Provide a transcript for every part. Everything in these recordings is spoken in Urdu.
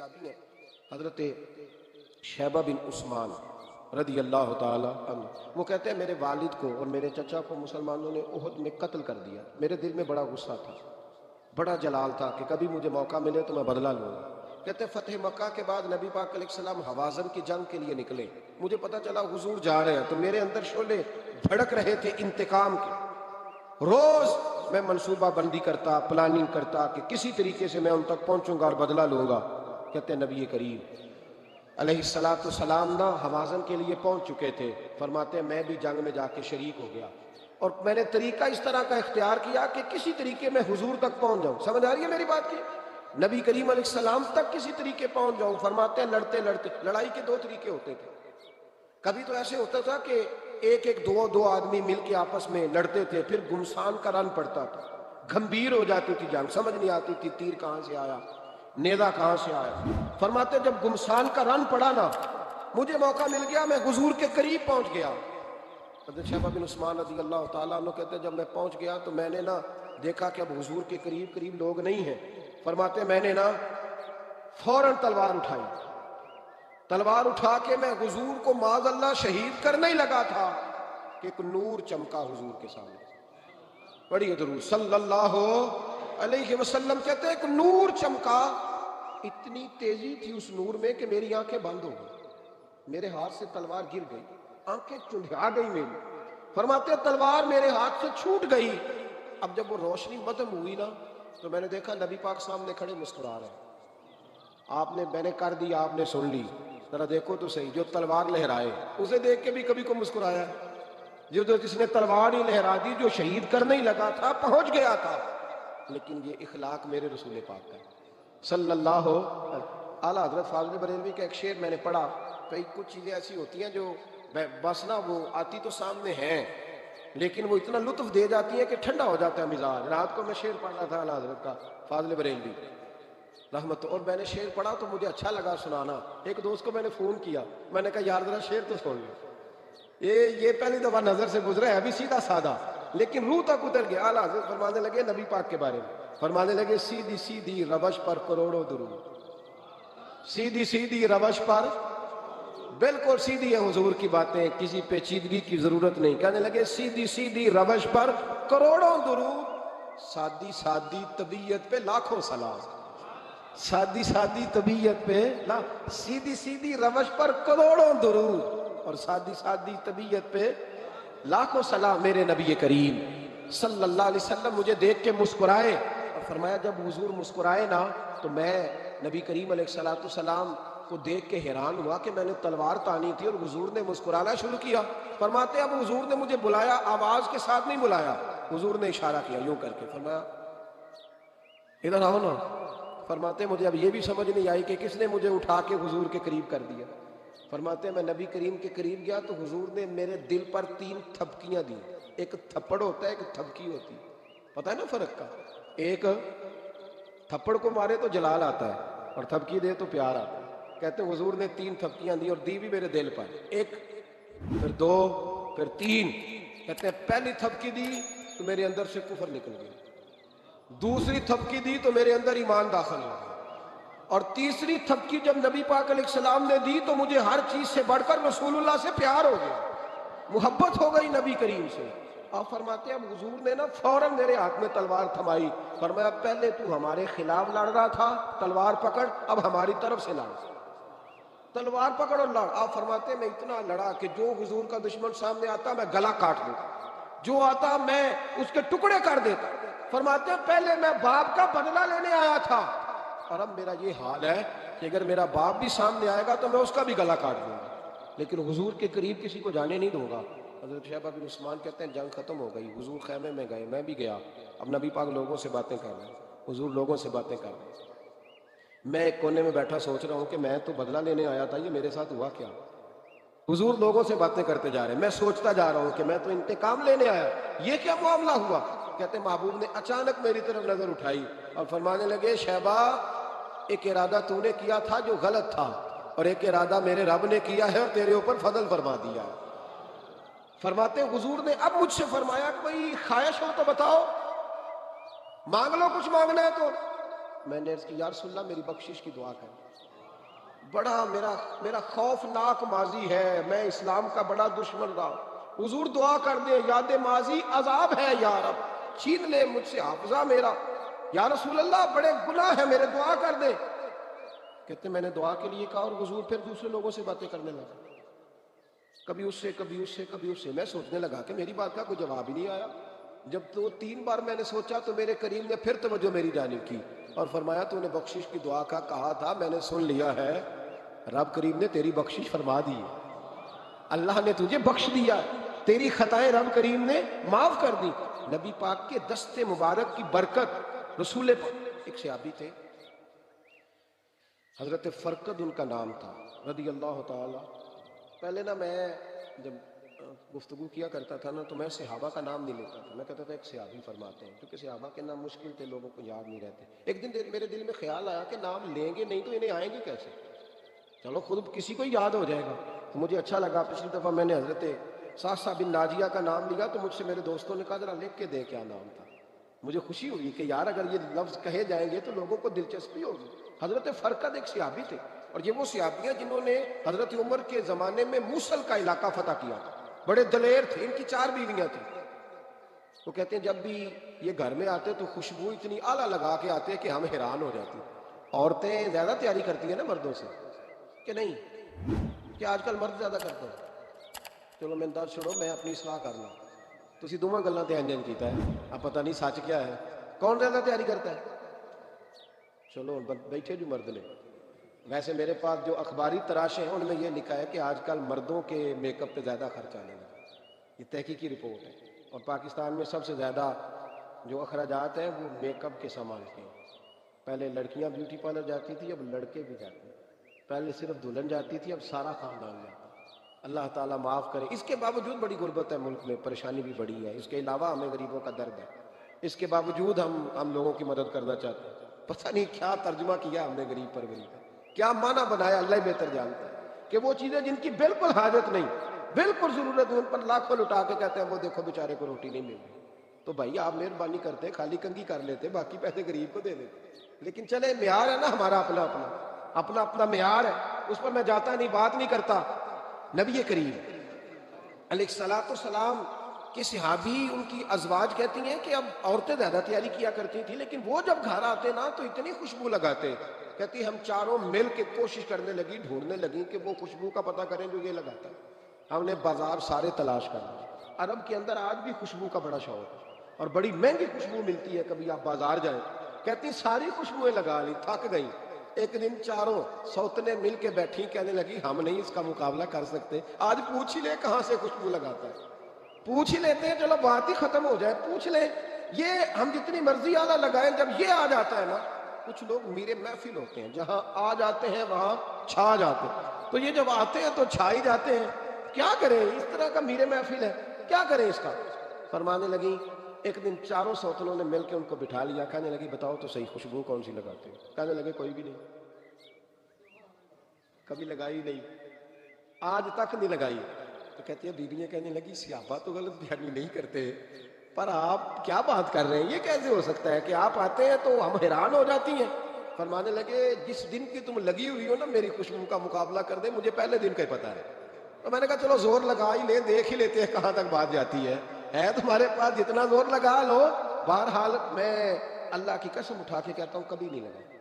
صحابی ہیں حضرت شیبہ بن عثمان رضی اللہ تعالی عنہ، وہ کہتے ہیں میرے والد کو اور میرے چچا کو مسلمانوں نے احد میں قتل کر دیا. میرے دل میں بڑا غصہ تھا، بڑا جلال تھا کہ کبھی مجھے موقع ملے تو میں بدلہ لوں گا. کہتے ہیں فتح مکہ کے بعد نبی پاک علیہ السلام حوازن کی جنگ کے لیے نکلے. مجھے پتا چلا حضور جا رہے ہیں تو میرے اندر شعلے بھڑک رہے تھے انتقام کے. روز میں منصوبہ بندی کرتا، پلاننگ کرتا کہ کسی طریقے سے میں ان تک پہنچوں گا اور بدلہ لوں گا. کہتے ہیں نبی کریم علیہ السلام نہ حوازن کے لیے پہنچ چکے تھے. فرماتے ہیں میں بھی جنگ میں جا کے شریک ہو گیا اور میں نے طریقہ اس طرح کا اختیار کیا کہ کسی طریقے میں حضور تک پہنچ جاؤں. سمجھ آ رہی ہے میری بات کی؟ نبی کریم علیہ السلام تک کسی طریقے پہنچ جاؤں. فرماتے ہیں لڑتے لڑتے، لڑائی کے دو طریقے ہوتے تھے. کبھی تو ایسے ہوتا تھا کہ ایک دو آدمی مل کے آپس میں لڑتے تھے، پھر گمسان کا رن پڑتا تھا، گھمبیر ہو جاتی تھی جنگ، سمجھ نہیں آتی تھی تیر کہاں سے آیا، نیزہ کہاں سے آیا. فرماتے جب گمسان کا رن پڑا نا، مجھے موقع مل گیا، میں حضور کے قریب پہنچ گیا. حضرت شیبہ بن عثمان رضی اللہ تعالیٰ عنہ کہتے ہیں جب میں پہنچ گیا تو میں نے نا دیکھا کہ اب حضور کے قریب لوگ نہیں ہیں. فرماتے میں نے نا فوراً تلوار اٹھائی. تلوار اٹھا کے میں حضور کو معاذ اللہ شہید کرنے ہی لگا تھا کہ ایک نور چمکا حضور کے سامنے. پڑھیے درود صلی اللہ علیہ وسلم. کہتے ہیں ایک نور چمکا، اتنی تیزی تھی اس نور میں کہ میری آنکھیں بند ہو گئی، میرے ہاتھ سے تلوار گر گئی، آنکھیں چندھا گئی میری. فرماتے تلوار میرے ہاتھ سے چھوٹ گئی. اب جب وہ روشنی ختم ہوئی نا تو میں نے دیکھا نبی پاک سامنے کھڑے مسکرا رہے ہیں. میں نے کر دی، آپ نے سن لی. ذرا دیکھو تو صحیح، جو تلوار لہرائے اسے دیکھ کے بھی کبھی کو مسکرایا ہے؟ جس نے تلوار ہی لہرا دی، جو شہید کرنے ہی لگا تھا، پہنچ گیا تھا. لیکن یہ اخلاق میرے رسول پاک کا صلی اللہ اعلیٰ حضرت فاضل بریلوی کا ایک شعر میں نے پڑھا. کئی کچھ چیزیں ایسی ہوتی ہیں جو بس نا وہ آتی تو سامنے ہیں لیکن وہ اتنا لطف دے جاتی ہیں کہ ٹھنڈا ہو جاتا ہے مزاج. رات کو میں شعر پڑھ رہا تھا اعلیٰ حضرت کا فاضل بریلوی رحمت، اور میں نے شعر پڑھا تو مجھے اچھا لگا سنانا. ایک دوست کو میں نے فون کیا، میں نے کہا یار ذرا شعر تو سن لو. یہ پہلی دفعہ نظر سے گزرا ہے، ابھی سیدھا سادہ لیکن روح تک اتر گیا. اعلیٰ حضرت فرمانے لگے نبی پاک کے بارے میں، فرمانے لگے سیدھی سیدھی روش پر کروڑوں درود. سیدھی سیدھی روش پر بالکل سیدھی ہے حضور کی باتیں، کسی پیچیدگی کی ضرورت نہیں. کہنے لگے سیدھی سیدھی روش پر کروڑوں درود، سادی سادی طبیعت پہ لاکھوں سلام. سادی سادی طبیعت پہ سیدھی سیدھی روش پر کروڑوں درود اور سادی سادی طبیعت پہ لاکھوں سلام. میرے نبی کریم صلی اللہ علیہ وسلم مجھے دیکھ کے مسکرائے اور فرمایا جب حضور مسکرائے نا تو میں نبی کریم علیہ السلام کو دیکھ کے حیران ہوا کہ میں نے تلوار تانی تھی اور حضور نے مسکرانا شروع کیا. فرماتے اب حضور نے مجھے بلایا، آواز کے ساتھ نہیں بلایا، حضور نے اشارہ کیا یوں کر کے، فرمایا ادھر آؤ نا. فرماتے مجھے اب یہ بھی سمجھ نہیں آئی کہ کس نے مجھے اٹھا کے حضور کے قریب کر دیا. فرماتے میں نبی کریم کے قریب گیا تو حضور نے میرے دل پر 3 تھپکیاں دی. ایک تھپڑ ہوتا ہے، ایک تھپکی ہوتی ہے، پتہ ہے نا فرق کا؟ ایک تھپڑ کو مارے تو جلال آتا ہے اور تھپکی دے تو پیار آتا ہے. کہتے ہیں حضور نے 3 تھپکیاں دی اور دی بھی میرے دل پر، 1 پھر 2 پھر 3. کہتے ہیں پہلی تھپکی دی تو میرے اندر سے کفر نکل گیا، دوسری تھپکی دی تو میرے اندر ایمان داخل ہو گیا، اور تیسری تھپکی جب نبی پاک علیہ السلام نے دی تو مجھے ہر چیز سے بڑھ کر رسول اللہ سے پیار ہو گیا، محبت ہو گئی نبی کریم سے. آپ فرماتے ہیں اب حضور نے نا فوراً میرے ہاتھ میں تلوار تھمائی. فرمایا پہلے تو ہمارے خلاف لڑ رہا تھا، تلوار پکڑ، اب ہماری طرف سے لڑ، تلوار پکڑ اور لڑ. آپ فرماتے ہیں میں اتنا لڑا کہ جو حضور کا دشمن سامنے آتا میں گلا کاٹ دیتا، جو آتا میں اس کے ٹکڑے کر دیتا. فرماتے ہیں پہلے میں باپ کا بدلہ لینے آیا تھا اور اب میرا یہ حال ہے کہ اگر میرا باپ بھی سامنے آئے گا تو میں اس کا بھی گلا کاٹ دوں گا، لیکن حضور کے قریب کسی کو جانے نہیں دوں گا. حضرت شیبہ بن عثمان کہتے ہیں جنگ ختم ہو گئی، حضور خیمے میں گئے، میں بھی گیا. اب نبی پاک لوگوں سے باتیں کر رہے ہیں، حضور لوگوں سے باتیں کر رہے ہیں. میں ایک کونے میں بیٹھا سوچ رہا ہوں کہ میں تو بدلہ لینے آیا تھا، یہ میرے ساتھ ہوا کیا؟ حضور لوگوں سے باتیں کرتے جا رہے ہیں، میں سوچتا جا رہا ہوں کہ میں تو انتقام لینے آیا، یہ کیا معاملہ ہوا؟ کہتے ہیں محبوب نے اچانک میری طرف نظر اٹھائی اور فرمانے لگے شیبہ ایک ارادہ تو نے کیا تھا جو غلط تھا اور ایک ارادہ میرے رب نے کیا ہے اور تیرے اوپر فضل فرما دیا. فرماتے حضور نے اب مجھ سے فرمایا کہ بھئی خواہش ہو تو بتاؤ، مانگ لو کچھ مانگنا ہے تو. میں نے عرض کی یا رسول اللہ میری بخشش کی دعا کر. بڑا میرا خوفناک ماضی ہے، میں اسلام کا بڑا دشمن رہا. حضور دعا کر دیں، یاد ماضی عذاب ہے یا رب، چھین لے مجھ سے حافظہ میرا. یا رسول اللہ بڑے گناہ ہیں میرے، دعا کر دیں. کہتے میں نے دعا کے لیے کہا اور حضور پھر دوسرے لوگوں سے باتیں کرنے لگا، کبھی اس سے کبھی اس سے کبھی اس سے. میں سوچنے لگا کہ میری بات کا کوئی جواب ہی نہیں آیا. جب تو 3 بار میں نے سوچا تو میرے کریم نے پھر توجہ میری جانب کی اور فرمایا تو نے بخشش کی دعا کا کہا تھا، میں نے سن لیا ہے، رب کریم نے تیری بخشش فرما دی ہے، اللہ نے تجھے بخش دیا، تیری خطائیں رب کریم نے معاف کر دی. نبی پاک کے دست مبارک کی برکت. رسول ایک صحابی تھے حضرت فرقد ان کا نام تھا رضی اللہ تعالی. پہلے نا میں جب گفتگو کیا کرتا تھا نا تو میں صحابہ کا نام نہیں لیتا تھا، میں کہتا تھا ایک صحابی فرماتے ہیں، کیونکہ صحابہ کے نام مشکل تھے، لوگوں کو یاد نہیں رہتے. ایک دن میرے دل میں خیال آیا کہ نام لیں گے نہیں تو انہیں آئیں گے کیسے، چلو خود کسی کو یاد ہو جائے گا. تو مجھے اچھا لگا. پچھلی دفعہ میں نے حضرت ساسا بن ناجیہ کا نام لیا تو مجھ سے میرے دوستوں نے کہا ذرا لکھ کے دے کیا نام تھا. مجھے خوشی ہوئی کہ یار اگر یہ لفظ کہے جائیں گے تو لوگوں کو دلچسپی ہوگی. حضرت فرقد ایک صحابی تھے اور یہ وہ صحابی ہیں جنہوں نے حضرت عمر کے زمانے میں موصل کا علاقہ فتح کیا تھا. بڑے دلیر تھے، ان کی 4 بیویاں تھیں. وہ کہتے ہیں جب بھی یہ گھر میں آتے تو خوشبو اتنی اعلیٰ لگا کے آتے کہ ہم حیران ہو جاتے. عورتیں زیادہ تیاری کرتی ہیں نا مردوں سے کہ نہیں، کہ آج کل مرد زیادہ کرتے ہیں. چلو میں دس چھوڑو، میں اپنی اصلاح کرنا. تسی دونوں گلاں تے انجن کیتا ہے، اب پتہ نہیں سچ کیا ہے، کون زیادہ تیاری کرتا ہے. چلو بیٹھے جو مرد نے. ویسے میرے پاس جو اخباری تراشے ہیں ان میں یہ لکھا ہے کہ آج کل مردوں کے میک اپ پہ زیادہ خرچ آنے لگا. یہ تحقیقی رپورٹ ہے. اور پاکستان میں سب سے زیادہ جو اخراجات ہیں وہ میک اپ کے سامان کے ہیں. پہلے لڑکیاں بیوٹی پارلر جاتی تھی، اب لڑکے بھی جاتے ہیں. پہلے صرف دلہن جاتی تھی، اب سارا خاندان جاتا ہے. اللہ تعالیٰ معاف کرے. اس کے باوجود بڑی غربت ہے ملک میں، پریشانی بھی بڑی ہے. اس کے علاوہ ہمیں غریبوں کا درد ہے. اس کے باوجود ہم لوگوں کی مدد کرنا چاہتے ہیں. پتہ نہیں کیا ترجمہ کیا ہم نے غریب پر غریب، کیا معنی بنایا، اللہ بہتر جانتا ہے. کہ وہ چیزیں جن کی بالکل حاجت نہیں، بالکل ضرورت، ان پر لاکھوں لٹا کے کہتے ہیں وہ دیکھو بیچارے کو روٹی نہیں مل رہی. تو بھائی آپ مہربانی کرتے خالی کنگھی کر لیتے، باقی پیسے غریب کو دے دیتے. لیکن چلے معیار ہے نا ہمارا اپنا معیار ہے، اس پر میں جاتا نہیں، بات نہیں کرتا. نبی کریم علیہ الصلوۃ والسلام کے صحابی ان کی ازواج کہتی ہیں کہ اب عورتیں زیادہ تیاری کیا کرتی تھی، لیکن وہ جب گھر آتے نا تو اتنی خوشبو لگاتے. کہتی ہم چاروں مل کے کوشش کرنے لگی، ڈھونڈنے لگی کہ وہ خوشبو کا پتہ کریں جو یہ لگاتا ہے. ہم نے بازار سارے تلاش کر لیے. عرب کے اندر آج بھی خوشبو کا بڑا شوق ہے اور بڑی مہنگی خوشبو ملتی ہے. کبھی آپ بازار جائیں، کہتی ساری خوشبوئیں لگا لی، تھک گئی. ایک دن چاروں سوتنے مل کے بیٹھی، کہنے لگی ہم نہیں اس کا مقابلہ کر سکتے، آج پوچھ ہی لے کہاں سے خوشبو لگاتا ہے. پوچھ ہی لیتے ہیں، چلو بات ہی ختم ہو جائے، پوچھ لیں. یہ ہم جتنی مرضی اعلیٰ لگائیں، جب یہ آ جاتا ہے نا، کچھ لوگ میرے محفل ہوتے ہیں جہاں آ جاتے ہیں وہاں چھا جاتے ہیں. تو یہ جب آتے ہیں تو چھا ہی جاتے ہیں. کیا کریں، اس طرح کا میرے محفل ہے، کیا کریں اس کا. فرمانے لگی ایک دن چاروں سوتنوں نے مل کے ان کو بٹھا لیا. کہنے لگی بتاؤ تو صحیح خوشبو کون سی لگاتے ہو. کہنے لگے کوئی بھی نہیں، کبھی لگائی نہیں، آج تک نہیں لگائی. تو کہتی ہے بیویاں کہنے لگی صحابہ تو غلط بیانی نہیں کرتے، پر آپ کیا بات کر رہے ہیں، یہ کیسے ہو سکتا ہے کہ آپ آتے ہیں تو ہم حیران ہو جاتی ہیں. فرمانے لگے جس دن کی تم لگی ہوئی ہو نا میری خوشبو کا مقابلہ کر دے، مجھے پہلے دن کا ہی پتا ہے. تو میں نے کہا چلو زور لگا ہی لیں، دیکھ ہی لیتے ہیں کہاں تک بات جاتی ہے تمہارے پاس جتنا زور لگا لو. بہرحال میں اللہ کی قسم اٹھا کے کہتا ہوں کبھی نہیں لگا.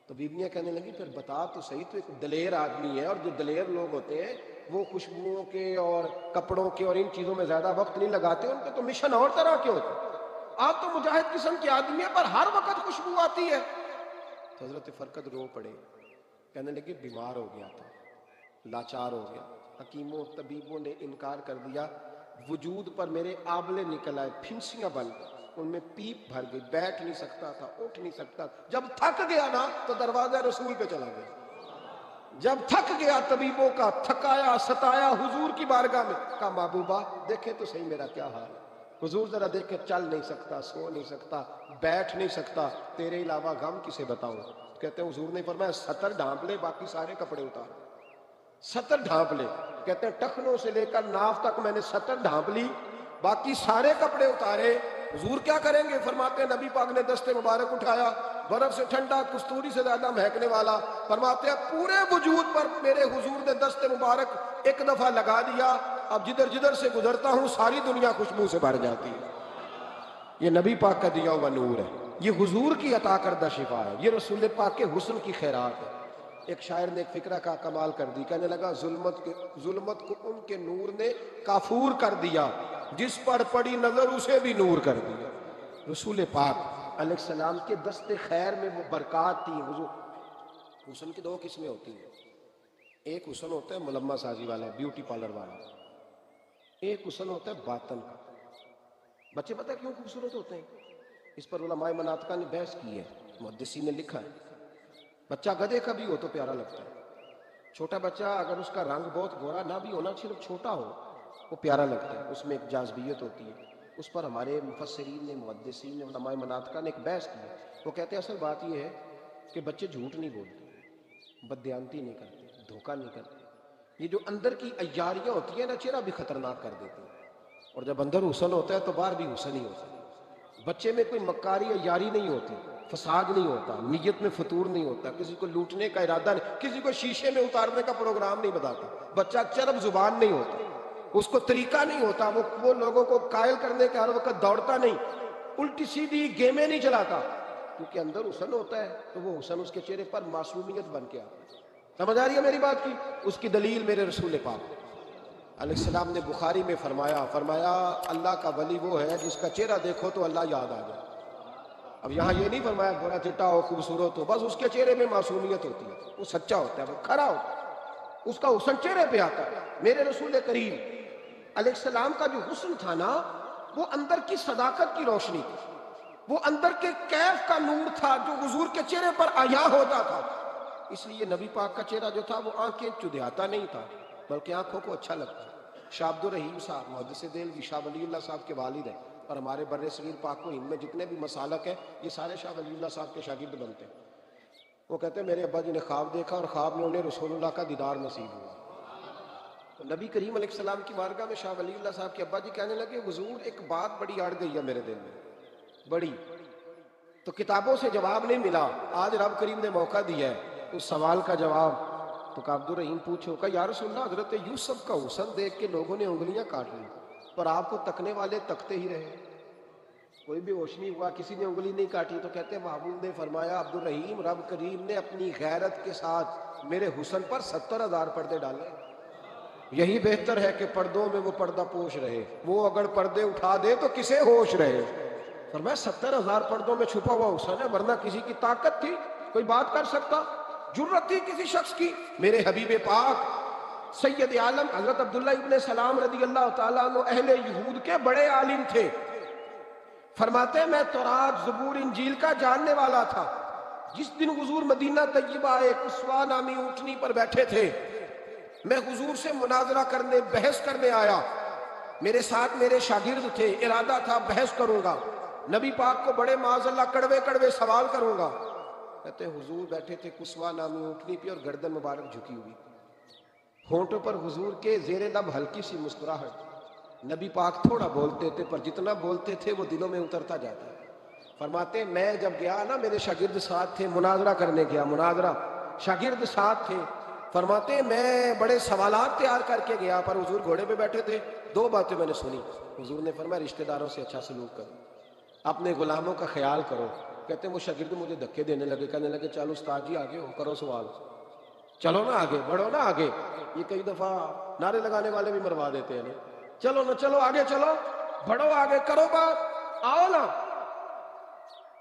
تو بیویاں کہنے لگی پھر بتا تو صحیح، تو ایک دلیر آدمی ہے، اور جو دلیر لوگ ہوتے ہیں وہ خوشبوؤں کے اور کپڑوں کے اور ان چیزوں میں زیادہ وقت نہیں لگاتے، ان کے تو مشن اور طرح کے ہوتے. آپ تو مجاہد قسم کے آدمی ہیں پر ہر وقت خوشبو آتی ہے. تو حضرت فرقد رو پڑے، کہنے لگے بیمار ہو گیا تھا، لاچار ہو گیا. حکیموں طبیبوں نے انکار کر دیا. وجود پر میرے آبلے نکل آئے، پھنسیاں بن گئی، ان میں پیپ بھر گئی، بیٹھ نہیں سکتا تھا، اٹھ نہیں سکتا. جب تھک گیا نا تو دروازہ رسول پہ چلا گیا. جب تھک گیا طبیبوں کا، تھکایا ستایا حضور کی بارگاہ میں، کہا محبوبہ دیکھے تو صحیح میرا کیا حال ہے. حضور ذرا دیکھے، چل نہیں سکتا، سو نہیں سکتا، بیٹھ نہیں سکتا، تیرے علاوہ غم کسے بتاؤں. کہتے ہیں حضور نے فرمایا 70 ڈھانپ لے، باقی سارے کپڑے اتار. 70 ڈھانپ لے. کہتے ہیں ٹخنوں سے لے کر ناف تک میں نے 70 ڈھانپ لی، باقی سارے کپڑے اتارے. حضور کیا کریں گے؟ فرماتے ہیں نبی پاک نے دست مبارک اٹھایا، برف سے ٹھنڈا، کستوری سے زیادہ مہکنے والا. فرماتے ہیں پورے وجود پر میرے حضور نے دست مبارک ایک دفعہ لگا دیا، اب جدھر جدھر سے گزرتا ہوں ساری دنیا خوشبو سے بھر جاتی ہے. یہ نبی پاک کا دیا ہوا نور ہے، یہ حضور کی عطا کردہ شفا ہے، یہ رسول پاک کے حسن کی خیرات ہے. ایک شاعر نے ایک فقرہ کا کمال کر دی، کہنے لگا ظلمت کو ان کے نور نے کافور کر دیا، جس پر پڑی نظر اسے بھی نور کر دیا. رسول پاک علیہ السلام کے دست خیر میں وہ برکات تھی. حضور حسن کی دو قسمیں ہوتی ہیں، ایک حسن ہوتا ہے ملمہ سازی والا، بیوٹی پارلر والا، ایک حسن ہوتا ہے باطن کا. بچے پتہ کیوں خوبصورت ہوتے ہیں؟ اس پر علماء مناطقہ نے بحث کی ہے، محدثین نے لکھا ہے. بچہ گدھے کا بھی ہو تو پیارا لگتا ہے. چھوٹا بچہ اگر اس کا رنگ بہت گورا نہ بھی ہونا، صرف چھوٹا ہو، وہ پیارا لگتا ہے، اس میں ایک جاذبیت ہوتی ہے. اس پر ہمارے مفسرین نے، محدثین نے، علماء مناطقہ نے ایک بحث کی ہے. وہ کہتے ہیں اصل بات یہ ہے کہ بچے جھوٹ نہیں بولتے، بددیانتی نہیں کرتے، دھوکہ نہیں کرتے. یہ جو اندر کی عیاریاں ہوتی ہیں نا، چہرہ بھی خطرناک کر دیتی ہیں. اور جب اندر حسن ہوتا ہے تو باہر بھی حسن ہی ہوتا ہے. بچے میں کوئی مکاری عیاری نہیں ہوتی، فساد نہیں ہوتا، نیت میں فطور نہیں ہوتا، کسی کو لوٹنے کا ارادہ نہیں، کسی کو شیشے میں اتارنے کا پروگرام نہیں بتاتا. بچہ چرب زبان نہیں ہوتا، اس کو طریقہ نہیں ہوتا، وہ لوگوں کو قائل کرنے کے ہر وقت دوڑتا نہیں، الٹی سیدھی گیمیں نہیں چلاتا، کیونکہ اندر حسن ہوتا ہے تو وہ حسن اس کے چہرے پر معصومیت بن کے آتا ہے. سمجھ آ رہی ہے میری بات کی؟ اس کی دلیل میرے رسول پاک علیہ السلام نے بخاری میں فرمایا اللہ کا ولی وہ ہے جس کا چہرہ دیکھو تو اللہ یاد آ جائے. اب یہاں یہ نہیں فرمایا گورا چٹا ہو، خوبصورت ہو، بس اس کے چہرے میں معصومیت ہوتی ہے، وہ سچا ہوتا ہے، وہ کھرا ہوتا ہے، اس کا حسن چہرے پہ آتا ہے. میرے رسول کریم علیہ السلام کا جو حسن تھا نا، وہ اندر کی صداقت کی روشنی تھی، وہ اندر کے کیف کا نور تھا جو حضور کے چہرے پر عیا ہوتا تھا. اس لیے نبی پاک کا چہرہ جو تھا وہ آنکھیں چدھیاتا نہیں تھا، بلکہ آنکھوں کو اچھا لگتا. شاہ عبد الرحیم صاحب محدث دہلوی شاہ ولی اللہ صاحب کے والد ہیں، اور ہمارے بر صغیر پاک و ہند میں جتنے بھی مسالک ہیں یہ سارے شاہ ولی اللہ صاحب کے شاگرد بنتے ہیں. وہ کہتے ہیں میرے ابا جی نے خواب دیکھا اور خواب میں انہیں رسول اللہ کا دیدار نصیب ہوا. تو نبی کریم علیہ السلام کی بارگاہ میں شاہ ولی اللہ صاحب کے ابا جی کہنے لگے حضور ایک بات بڑی اڑ گئی ہے میرے دل میں، بڑی، تو کتابوں سے جواب نہیں ملا، آج رب کریم نے موقع دیا ہے اس سوال کا جواب. تو عبد الرحیم پوچھو کہ یا رسول اللہ حضرت یوسف کا حسن دیکھ کے لوگوں نے انگلیاں کاٹ لی، پر آپ کو تکنے والے تکتے ہی رہے، کوئی بھی ہوش نہیں ہوا، کسی نے انگلی نہیں کاٹی. تو کہتے ہیں محبوب نے فرمایا عبد الرحیم رب کریم نے اپنی غیرت کے ساتھ میرے حسن پر 70,000 پردے ڈالے. یہی بہتر ہے کہ پردوں میں وہ پردہ پوش رہے، وہ اگر پردے اٹھا دے تو کسے ہوش رہے. فرمایا 70,000 پردوں میں چھپا ہوا حسن ہے، ورنہ کسی کی طاقت تھی کوئی بات کر سکتا، جرت تھی کسی شخص کی. میرے حبیب پاک سید عالم حضرت عبداللہ ابن سلام رضی اللہ تعالیٰ عنہ اہل یہود کے بڑے عالم تھے. فرماتے ہیں میں تورات زبور انجیل کا جاننے والا تھا. جس دن حضور مدینہ طیبہ ایک اسوا نامی اونٹنی پر بیٹھے تھے، میں حضور سے مناظرہ کرنے، بحث کرنے آیا. میرے ساتھ میرے شاگرد تھے، ارادہ تھا بحث کروں گا، نبی پاک کو بڑے معاذ اللہ کڑوے کڑوے سوال کروں گا. کہتے ہیں حضور بیٹھے تھے کسوا نامی اونٹنی پہ اور گردن مبارک جھکی ہوئی، ہونٹوں پر حضور کے زیر لب ہلکی سی مسکراہٹ. نبی پاک تھوڑا بولتے تھے پر جتنا بولتے تھے وہ دلوں میں اترتا جاتا. فرماتے ہیں میں جب گیا نا، میرے شاگرد ساتھ تھے، مناظرہ کرنے گیا، مناظرہ شاگرد ساتھ تھے. فرماتے ہیں میں بڑے سوالات تیار کر کے گیا، پر حضور گھوڑے پہ بیٹھے تھے. دو باتیں میں نے سنی. حضور نے فرمایا رشتہ داروں سے اچھا سلوک کرو، اپنے غلاموں کا خیال کرو. کہتے ہیں وہ شاگرد مجھے دھکے دینے لگے، کہنے لگے چلو استاد جی آگے ہو، کرو سوال، چلو نا آگے بڑھو نا آگے. یہ کئی دفعہ نعرے لگانے والے بھی مروا دیتے ہیں نا، چلو نا چلو آگے چلو، بڑھو آگے، کرو بات، آؤ نا.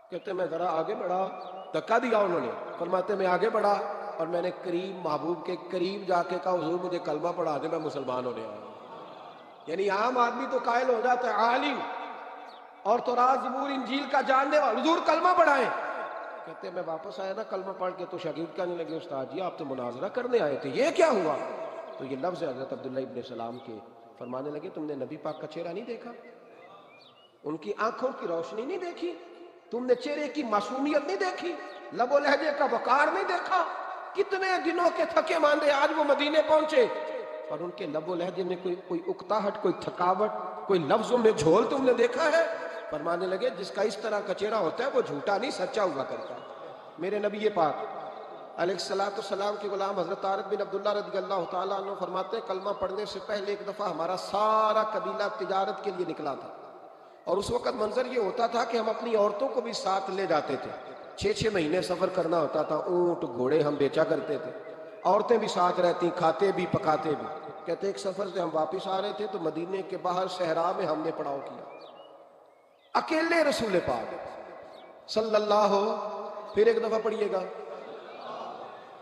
کہتے ہیں میں ذرا آگے بڑھا، دھکا دیا انہوں نے. فرماتے میں آگے بڑھا اور میں نے کریم محبوب کے قریب جا کے کہا حضور مجھے کلمہ پڑھا دے، میں مسلمان ہونے آیا. یعنی عام آدمی تو قائل ہو جاتا ہے عالم اور تورات زبور انجیل کا جاننے والا، حضور کلمہ پڑھائیں. کہتے ہیں میں واپس آیا نا کلمہ پڑھ کے، تو شاگرد کہنے لگے استاد جی آپ تو مناظرہ کرنے آئے تھے، یہ کیا ہوا؟ تو یہ لفظ حضرت عبداللہ ابن سلام کے. فرمانے لگے تم نے نبی پاک کا چہرہ نہیں دیکھا، ان کی آنکھوں کی روشنی نہیں دیکھی، تم نے چہرے کی معصومیت نہیں دیکھی، لب و لہجے کا وقار نہیں دیکھا. کتنے دنوں کے تھکے ماندے آج وہ مدینے پہنچے، اور ان کے لب و لہجے میں کوئی اکتاہٹ، کوئی تھکاوٹ، کوئی لفظوں میں جھول تم نے دیکھا ہے؟ فرمانے لگے جس کا اس طرح کا چہرہ ہوتا ہے وہ جھوٹا نہیں سچا ہوا کرتا ہے. میرے نبی پاک علیہ الصلوۃ والسلام کے غلام حضرت طارق بن عبداللہ رضی اللہ تعالیٰ عنہ فرماتے ہیں کلمہ پڑھنے سے پہلے ایک دفعہ ہمارا سارا قبیلہ تجارت کے لیے نکلا تھا، اور اس وقت منظر یہ ہوتا تھا کہ ہم اپنی عورتوں کو بھی ساتھ لے جاتے تھے. 6 مہینے سفر کرنا ہوتا تھا، اونٹ گھوڑے ہم بیچا کرتے تھے، عورتیں بھی ساتھ رہتی، کھاتے بھی پکاتے بھی. کہتے ایک سفر سے ہم واپس آ رہے تھے تو مدینے کے باہر صحرا میں ہم نے پڑاؤ کیا، اکیلے رسول پاک صلی اللہ پھر ایک دفعہ پڑھیے گا،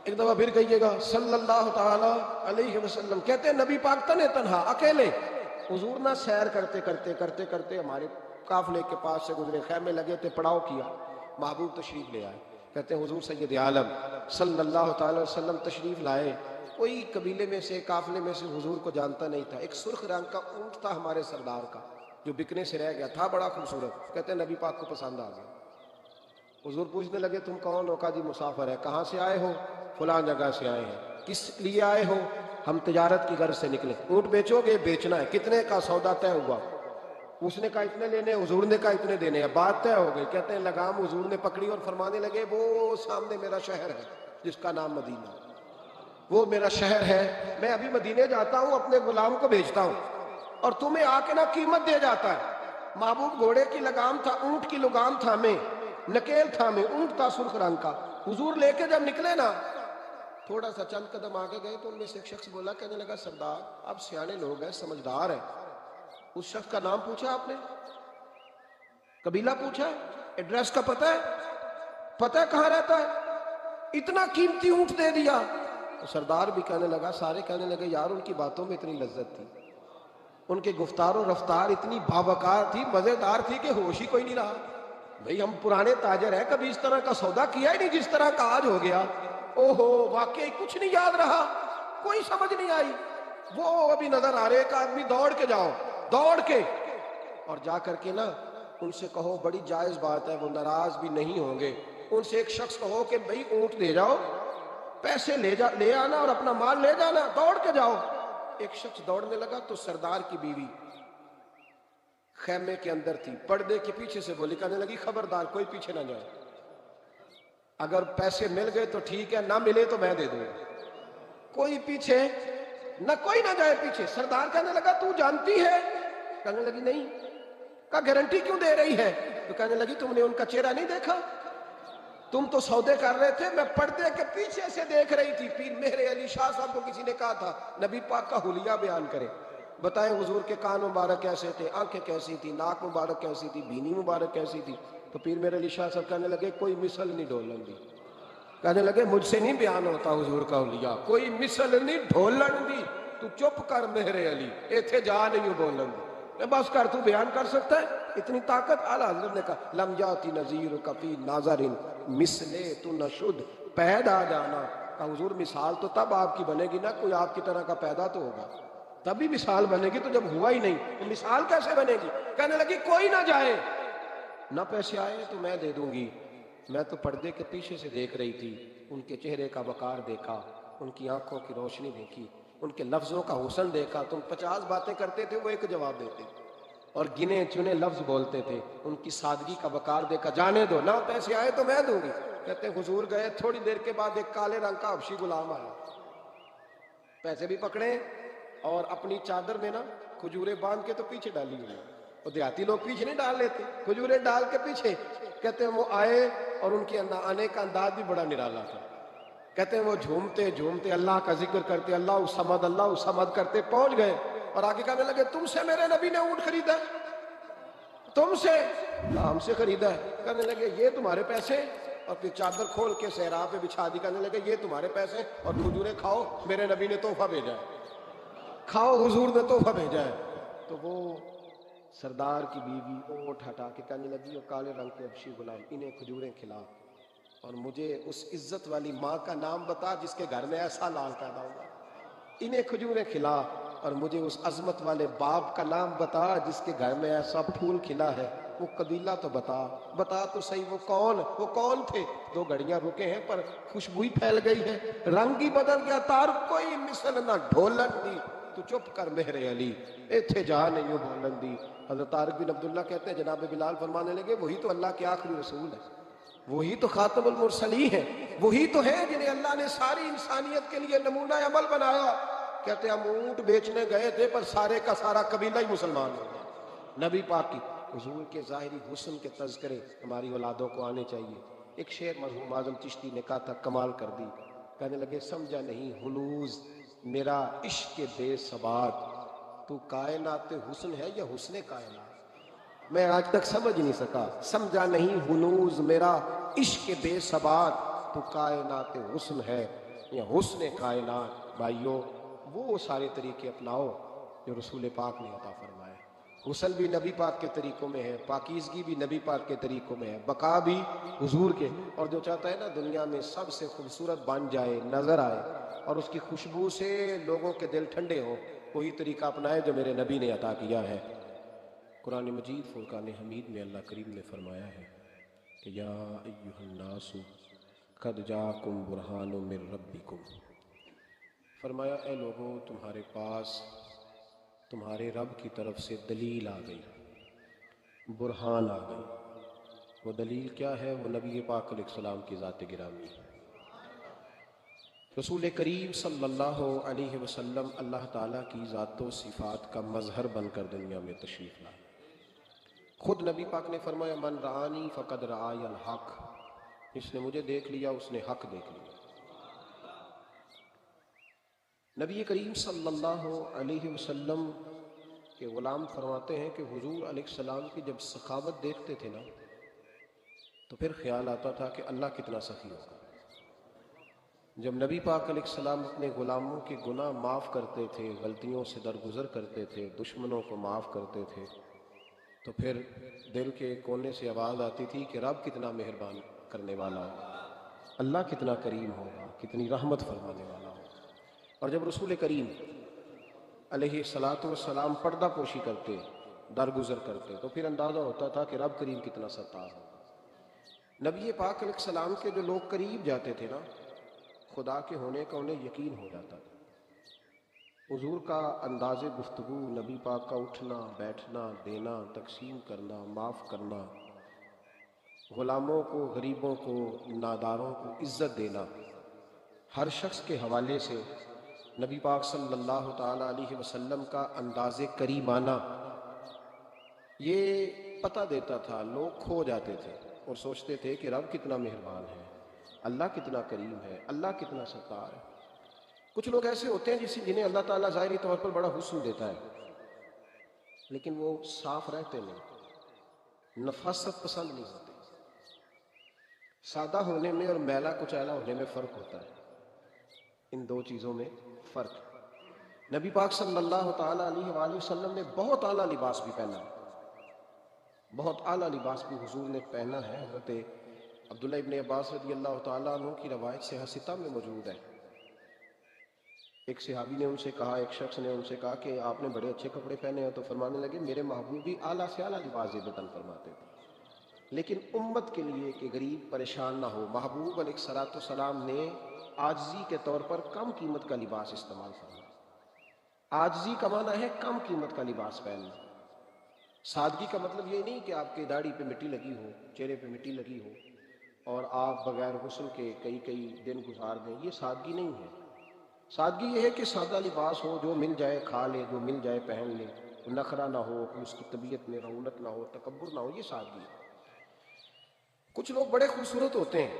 ایک دفعہ پھر کہیے گا صلی اللہ تعالی علیہ وسلم. کہتے ہیں نبی پاک تنے تنہا اکیلے. حضور نہ سیر کرتے کرتے کرتے کرتے ہمارے قافلے کے پاس سے گزرے، خیمے لگے تھے، پڑاؤ کیا، محبوب تشریف لے آئے. کہتے ہیں حضور سید عالم صلی اللہ تعالی وسلم تشریف لائے. کوئی قبیلے میں سے قافلے میں سے حضور کو جانتا نہیں تھا. ایک سرخ رنگ کا اونٹ تھا ہمارے سردار کا جو بکنے سے رہ گیا تھا، بڑا خوبصورت. کہتے ہیں نبی پاک کو پسند آ گیا. حضور پوچھنے لگے تم کون ہو؟ کہا جی مسافر ہے. کہاں سے آئے ہو؟ فلاں جگہ سے آئے ہیں. کس لیے آئے ہو؟ ہم تجارت کی غرض سے نکلے. اونٹ بیچو گے؟ بیچنا ہے. کتنے کا؟ سودا طے ہوا. اس نے کہا اتنے لینے، حضور نے کہا اتنے دینے ہیں. بات طے ہو گئی. کہتے ہیں لگام حضور نے پکڑی اور فرمانے لگے وہ سامنے میرا شہر ہے جس کا نام مدینہ، وہ میرا شہر ہے. میں ابھی مدینے جاتا ہوں، اپنے غلام کو بھیجتا ہوں اور تمہیں آ کے نہ قیمت دے جاتا ہے. محبوب گھوڑے کی لگام تھا، اونٹ کی لگام تھا میں، نکیل تھا میں، اونٹ تھا سرخ رنگ کا. حضور لے کے جب نکلے نا، تھوڑا سا چند قدم آگے گئے تو ان میں سے ایک شخص بولا، کہنے لگا سردار آپ سیانے لوگ ہیں، سمجھدار ہیں. اس شخص کا نام پوچھا آپ نے؟ قبیلہ پوچھا؟ ایڈریس کا پتہ ہے؟ پتہ ہے کہاں رہتا ہے؟ اتنا قیمتی اونٹ دے دیا. سردار بھی کہنے لگا، سارے کہنے لگے یار ان کی باتوں میں اتنی لذت تھی، ان کے گفتار و رفتار اتنی باوقار تھی، مزیدار تھی کہ ہوش ہی کوئی نہیں رہا. بھئی ہم پرانے تاجر ہیں، کبھی اس طرح کا سودا کیا ہی نہیں جس طرح کا آج ہو گیا. اوہو واقعی کچھ نہیں یاد رہا، کوئی سمجھ نہیں آئی. وہ ابھی نظر آ رہے. ایک آدمی دوڑ کے جاؤ، دوڑ کے اور جا کر کے نا ان سے کہو، بڑی جائز بات ہے، وہ ناراض بھی نہیں ہوں گے. ان سے ایک شخص کہو کہ بھئی اونٹ لے جاؤ، پیسے لے آنا اور اپنا مال لے جانا، دوڑ کے جاؤ. ایک شخص دوڑنے لگا تو سردار کی بیوی خیمے کے اندر تھی، پردے کے پیچھے سے بولی، کہنے لگی خبردار کوئی پیچھے نہ جائے، اگر پیسے مل گئے تو ٹھیک ہے، نہ ملے تو میں دے دوں گا، کوئی پیچھے نہ، کوئی نہ جائے پیچھے. سردار کہنے لگا تو جانتی ہے؟ کہنے لگی نہیں. کہا گارنٹی کیوں دے رہی ہے؟ تو کہنے لگی تم نے ان کا چہرہ نہیں دیکھا؟ تم تو سودے کر رہے تھے، میں پردے کے پیچھے سے دیکھ رہی تھی. پیر مہر علی شاہ صاحب کو کسی نے کہا تھا نبی پاک کا حلیہ بیان کرے. بتائیں حضور کے کان مبارک کیسے تھے، آنکھیں کیسی تھی، ناک مبارک کیسی تھی، بینی مبارک کیسی تھی. تو پیر مہر علی شاہ صاحب کہنے لگے کوئی مثل نہیں ڈھولن دی. کہنے لگے مجھ سے نہیں بیان ہوتا حضور کا حلیہ، کوئی مثل نہیں ڈھولن دی. تو چپ کر مہر علی، ایتھے جا نہیں بولن دی، بس کر، تو بیان کر سکتا ہے اتنی طاقت. اعلیٰ حضرت نے کہا لم یاتی نذیر کفی ناظرین مثلے تو نشد پیدا جانا. کہا حضور مثال تو تب آپ کی بنے گی نا، کوئی آپ کی طرح کا پیدا تو ہوگا، تبھی مثال بنے گی. تو جب ہوا ہی نہیں تو مثال کیسے بنے گی؟ کہنے لگی کوئی نہ جائے، نہ پیسے آئے تو میں دے دوں گی. میں تو پردے کے پیچھے سے دیکھ رہی تھی، ان کے چہرے کا وقار دیکھا، ان کی آنکھوں کی روشنی دیکھی، ان کے لفظوں کا حسن دیکھا. تم 50 باتیں کرتے تھے، وہ ایک جواب دیتے اور گنے چنے لفظ بولتے تھے. ان کی سادگی کا وقار دیکھا. جانے دو، نہ پیسے آئے تو میں دوں گی. کہتے ہیں حضور گئے، تھوڑی دیر کے بعد ایک کالے رنگ کا حبشی غلام آیا، پیسے بھی پکڑے اور اپنی چادر میں نا کھجوریں باندھ کے تو پیچھے ڈالی ہوئی. وہ دیہاتی لوگ پیچھے نہیں ڈال لیتے، کھجوریں ڈال کے پیچھے. کہتے ہیں وہ آئے اور ان کے آنے کا انداز بھی بڑا نرالا تھا. کہتے ہیں وہ جھومتے جھومتے اللہ کا ذکر کرتے، اللہ الصمد کرتے پہنچ گئے اور آگے کہنے لگے تم سے میرے نبی نے اونٹ خریدا؟ تم سے؟ ہم سے خریدا ہے. کہنے لگے یہ تمہارے پیسے؟ اور پھر چادر کھول کے صحرا پہ بچھا دی. کہنے لگے یہ تمہارے پیسے اور کھجوریں کھاؤ، میرے نبی نے تحفہ بھیجا ہے، کھاؤ حضور نے تحفہ بھیجا ہے. تو وہ سردار کی بیوی اونٹ ہٹا کے کہنے لگی وہ کالے رنگ کے حبشی غلام، انہیں کھجوریں کھلا اور مجھے اس عزت والی ماں کا نام بتا جس کے گھر میں ایسا لال پیدا ہوا. انہیں کھجوریں کھلا اور مجھے اس عظمت والے باپ کا نام بتا جس کے گھر میں ایسا پھول کھلا ہے. وہ قبیلہ تو بتا تو صحیح، وہ کون تھے؟ 2 گھڑیاں رکے ہیں پر خوشبو ہی پھیل گئی ہے، رنگ ہی بدل گیا. تار کوئی مثل نہ ڈھولن دی. تو چپ کر مہر علی، ایتھے جا نہیں بولن دی. حضرت طارق بن عبداللہ کہتے ہیں جناب بلال فرمانے لگے وہی تو اللہ کے آخری رسول ہے. وہی تو خاتم المرسلین ہیں، وہی تو ہیں جنہیں اللہ نے ساری انسانیت کے لیے نمونہ عمل بنایا۔ کہتے ہیں ہم اونٹ بیچنے گئے تھے پر سارے کا سارا قبیلہ ہی مسلمان ہو گیا۔ نبی پاک کی حضور کے ظاہری حسن کے تذکرے ہماری اولادوں کو آنے چاہیے۔ ایک شعر مرحوم اعظم چشتی نے کہا تھا، کمال کر دی، کہنے لگے سمجھا نہیں ہنوز میرا عشق بے ثبات، تو کائنات حسن ہے یا حسن کائنات؟ میں آج تک سمجھ نہیں سکا، سمجھا نہیں ہنوز میرا عشق بے ثبات، تو کائنات حسن ہے یا حسن کائنات۔ بھائیو وہ سارے طریقے اپناؤ جو رسول پاک نے عطا فرمائے۔ غسل بھی نبی پاک کے طریقوں میں ہے، پاکیزگی بھی نبی پاک کے طریقوں میں ہے، بقا بھی حضور کے۔ اور جو چاہتا ہے نا دنیا میں سب سے خوبصورت بن جائے، نظر آئے اور اس کی خوشبو سے لوگوں کے دل ٹھنڈے ہوں، وہی طریقہ اپنائے جو میرے نبی نے عطا کیا ہے۔ قرآن مجید فرقان حمید میں اللہ کریم نے فرمایا ہے کہ یا ایھا الناس قد جاءکم برہان من ربکم، فرمایا اے لوگوں تمہارے پاس تمہارے رب کی طرف سے دلیل آ گئی، برہان آ گئی۔ وہ دلیل کیا ہے؟ وہ نبی پاک علیہ السلام کی ذات گرامی ہے۔ رسول کریم صلی اللہ علیہ وسلم اللہ تعالیٰ کی ذات و صفات کا مظہر بن کر دنیا میں تشریف لائے۔ خود نبی پاک نے فرمایا من رآنی فقد رآی الحق، جس نے مجھے دیکھ لیا اس نے حق دیکھ لیا۔ نبی کریم صلی اللہ علیہ وسلم کے غلام فرماتے ہیں کہ حضور علیہ السلام کی جب سخاوت دیکھتے تھے نا تو پھر خیال آتا تھا کہ اللہ کتنا سخی ہوگا۔ جب نبی پاک علیہ السلام اپنے غلاموں کے گناہ معاف کرتے تھے، غلطیوں سے درگزر کرتے تھے، دشمنوں کو معاف کرتے تھے، تو پھر دل کے کونے سے آواز آتی تھی کہ رب کتنا مہربان کرنے والا ہوگا، اللہ کتنا کریم ہوگا، کتنی رحمت فرمانے والا ہوگا۔ اور جب رسول کریم علیہ الصلاۃ والسلام پردہ پوشی کرتے، درگزر کرتے، تو پھر اندازہ ہوتا تھا کہ رب کریم کتنا ستار ہوگا۔ نبی پاک علیہ السلام کے جو لوگ قریب جاتے تھے نا، خدا کے ہونے کا انہیں یقین ہو جاتا تھا۔ حضور کا انداز گفتگو، نبی پاک کا اٹھنا بیٹھنا، دینا تقسیم کرنا، معاف کرنا، غلاموں کو، غریبوں کو، ناداروں کو عزت دینا، ہر شخص کے حوالے سے نبی پاک صلی اللہ تعالیٰ علیہ وسلم کا انداز کریمانہ یہ پتہ دیتا تھا۔ لوگ کھو جاتے تھے اور سوچتے تھے کہ رب کتنا مہربان ہے، اللہ کتنا کریم ہے، اللہ کتنا ستار ہے۔ کچھ لوگ ایسے ہوتے ہیں جنہیں اللہ تعالیٰ ظاہری طور پر بڑا حسن دیتا ہے، لیکن وہ صاف رہتے نہیں، نفاست پسند نہیں ہوتے۔ سادہ ہونے میں اور میلا کچیلا ہونے میں فرق ہوتا ہے، ان دو چیزوں میں فرق۔ نبی پاک صلی اللہ تعالیٰ علیہ وآلہ وسلم نے بہت اعلیٰ لباس بھی پہنا، بہت اعلیٰ لباس بھی حضور نے پہنا ہے۔ حضرت عبداللہ ابن عباس رضی اللہ تعالیٰ عنہ کی روایت صحیح ستہ میں موجود ہے۔ ایک صحابی نے ان سے کہا، ایک شخص نے ان سے کہا کہ آپ نے بڑے اچھے کپڑے پہنے ہیں، تو فرمانے لگے میرے محبوب بھی اعلیٰ سے اعلیٰ لباس زیبتاً فرماتے تھے، لیکن امت کے لیے کہ غریب پریشان نہ ہو، محبوب علیہ الصلوۃ والسلام نے عاجزی کے طور پر کم قیمت کا لباس استعمال فرمایا۔ عاجزی کا معنی ہے کم قیمت کا لباس پہننا۔ سادگی کا مطلب یہ نہیں کہ آپ کی داڑھی پہ مٹی لگی ہو، چہرے پہ مٹی لگی ہو اور آپ بغیر غسل کے کئی دن گزار دیں، یہ سادگی نہیں ہے۔ سادگی یہ ہے کہ سادہ لباس ہو، جو مل جائے کھا لے، جو مل جائے پہن لے، نخرہ نہ ہو، اس کی طبیعت میں رونق نہ ہو، تکبر نہ ہو، یہ سادگی ہے۔ کچھ لوگ بڑے خوبصورت ہوتے ہیں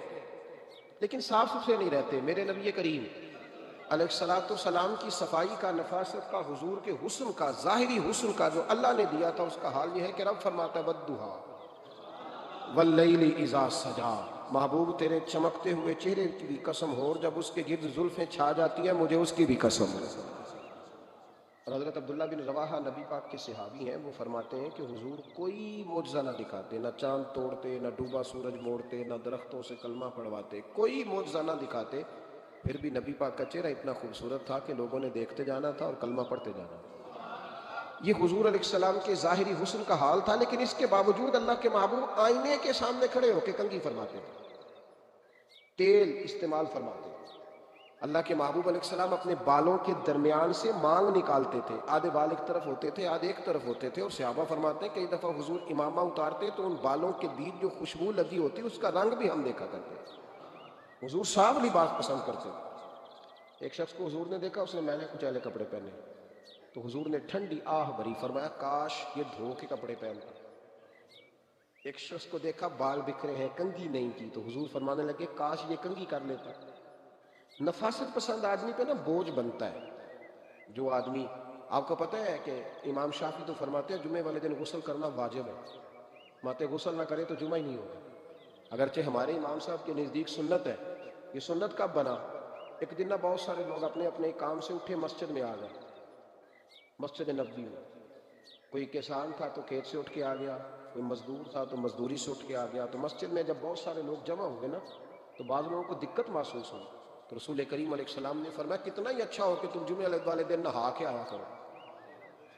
لیکن صاف ستھرے نہیں رہتے۔ میرے نبی کریم علیہ الصلوۃ والسلام کی صفائی کا، نفاست کا، حضور کے حسن کا، ظاہری حسن کا جو اللہ نے دیا تھا، اس کا حال یہ ہے کہ رب فرماتا ہے وَالضُّحَىٰ وَاللَّيْلِ إِذَا سَجَىٰ، محبوب تیرے چمکتے ہوئے چہرے کی بھی قسم ہو، اور جب اس کے گرد زلفیں چھا جاتی ہیں مجھے اس کی بھی قسم ہے۔ اور حضرت عبداللہ بن رواحہ نبی پاک کے صحابی ہیں، وہ فرماتے ہیں کہ حضور کوئی معجزہ نہ دکھاتے، نہ چاند توڑتے، نہ ڈوبا سورج موڑتے، نہ درختوں سے کلمہ پڑھواتے، کوئی معجزہ نہ دکھاتے، پھر بھی نبی پاک کا چہرہ اتنا خوبصورت تھا کہ لوگوں نے دیکھتے جانا تھا اور کلمہ پڑھتے جانا تھا۔ یہ حضور علیہ السلام کے ظاہری حسن کا حال تھا، لیکن اس کے باوجود اللہ کے محبوب آئینے کے سامنے کھڑے ہو کے کنگھی فرماتے تھے، تیل استعمال فرماتے تھے، اللہ کے محبوب علیہ السلام اپنے بالوں کے درمیان سے مانگ نکالتے تھے، آدھے بال ایک طرف ہوتے تھے آدھے ایک طرف ہوتے تھے، اور صحابہ فرماتے ہیں کئی دفعہ حضور امامہ اتارتے تو ان بالوں کے بیچ جو خوشبو لگی ہوتی اس کا رنگ بھی ہم دیکھا کرتے۔ حضور صاف لباس پسند کرتے۔ ایک شخص کو حضور نے دیکھا، اس نے میلے کچیلے کپڑے پہنے، تو حضور نے ٹھنڈی آہ بھری، فرمایا کاش یہ دھو کے کپڑے پہنتا۔ ایک شخص کو دیکھا بال بکھرے ہیں، کنگھی نہیں کی، تو حضور فرمانے لگے کاش یہ کنگھی کر لیتا۔ نفاست پسند آدمی پہ نا بوجھ بنتا ہے۔ جو آدمی، آپ کو پتہ ہے کہ امام شافعی تو فرماتے ہیں جمعے والے دن غسل کرنا واجب ہے، ماتے غسل نہ کرے تو جمعہ ہی نہیں ہوگا۔ اگرچہ ہمارے امام صاحب کے نزدیک سنت ہے۔ یہ سنت کب بنا؟ ایک دن نہ بہت سارے لوگ اپنے اپنے کام سے اٹھے مسجد میں آ گئے، مسجد نبوی میں۔ کوئی کسان تھا تو کھیت سے اٹھ کے آ گیا، کوئی مزدور تھا تو مزدوری سے اٹھ کے آ گیا۔ تو مسجد میں جب بہت سارے لوگ جمع ہوئے نا تو بعض لوگوں کو دقت محسوس ہوئی، تو رسول کریم علیہ السلام نے فرمایا کتنا ہی اچھا ہو کہ تم جمعے والے دن نہا کے آیا کرو۔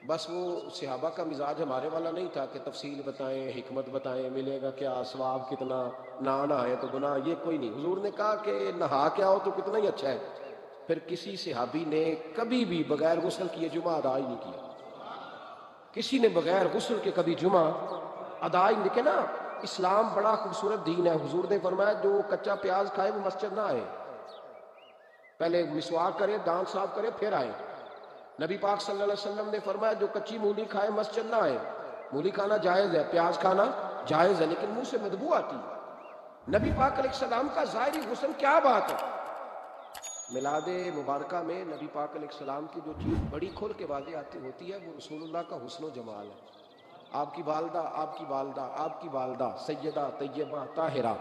بس وہ صحابہ کا مزاج ہمارے والا نہیں تھا کہ تفصیل بتائیں، حکمت بتائیں، ملے گا کیا، ثواب کتنا، نہ نہائے تو گناہ، یہ کوئی نہیں۔ حضور نے کہا کہ نہا کے آؤ تو کتنا ہی اچھا ہے۔ پھر کسی صحابی نے کبھی بھی بغیر غسل کیے جمعہ ادا ہی نہیں کیا۔ کسی نے بغیر غسل کے کبھی جمعہ ادا ہی نہیں کیا نا۔ اسلام بڑا خوبصورت دین ہے۔ حضور نے فرمایا جو کچا پیاز کھائے وہ مسجد نہ آئے، پہلے مسواک کرے، دانت صاف کرے، پھر آئے۔ نبی پاک صلی اللہ علیہ وسلم نے فرمایا جو کچی مولی کھائے مسجد نہ آئے۔ مولی کھانا جائز ہے، پیاز کھانا جائز ہے، لیکن منہ سے بدبو آتی ہے۔ نبی پاک علیہ السلام کا ظاہری حسن کیا بات ہے۔ میلاد مبارکہ میں نبی پاک علیہ السلام کی جو چیز بڑی کھول کے واضح آتی ہوتی ہے وہ رسول اللہ کا حسن و جمال ہے۔ آپ کی والدہ، آپ کی والدہ، آپ کی والدہ سیدہ طیبہ طاہرہ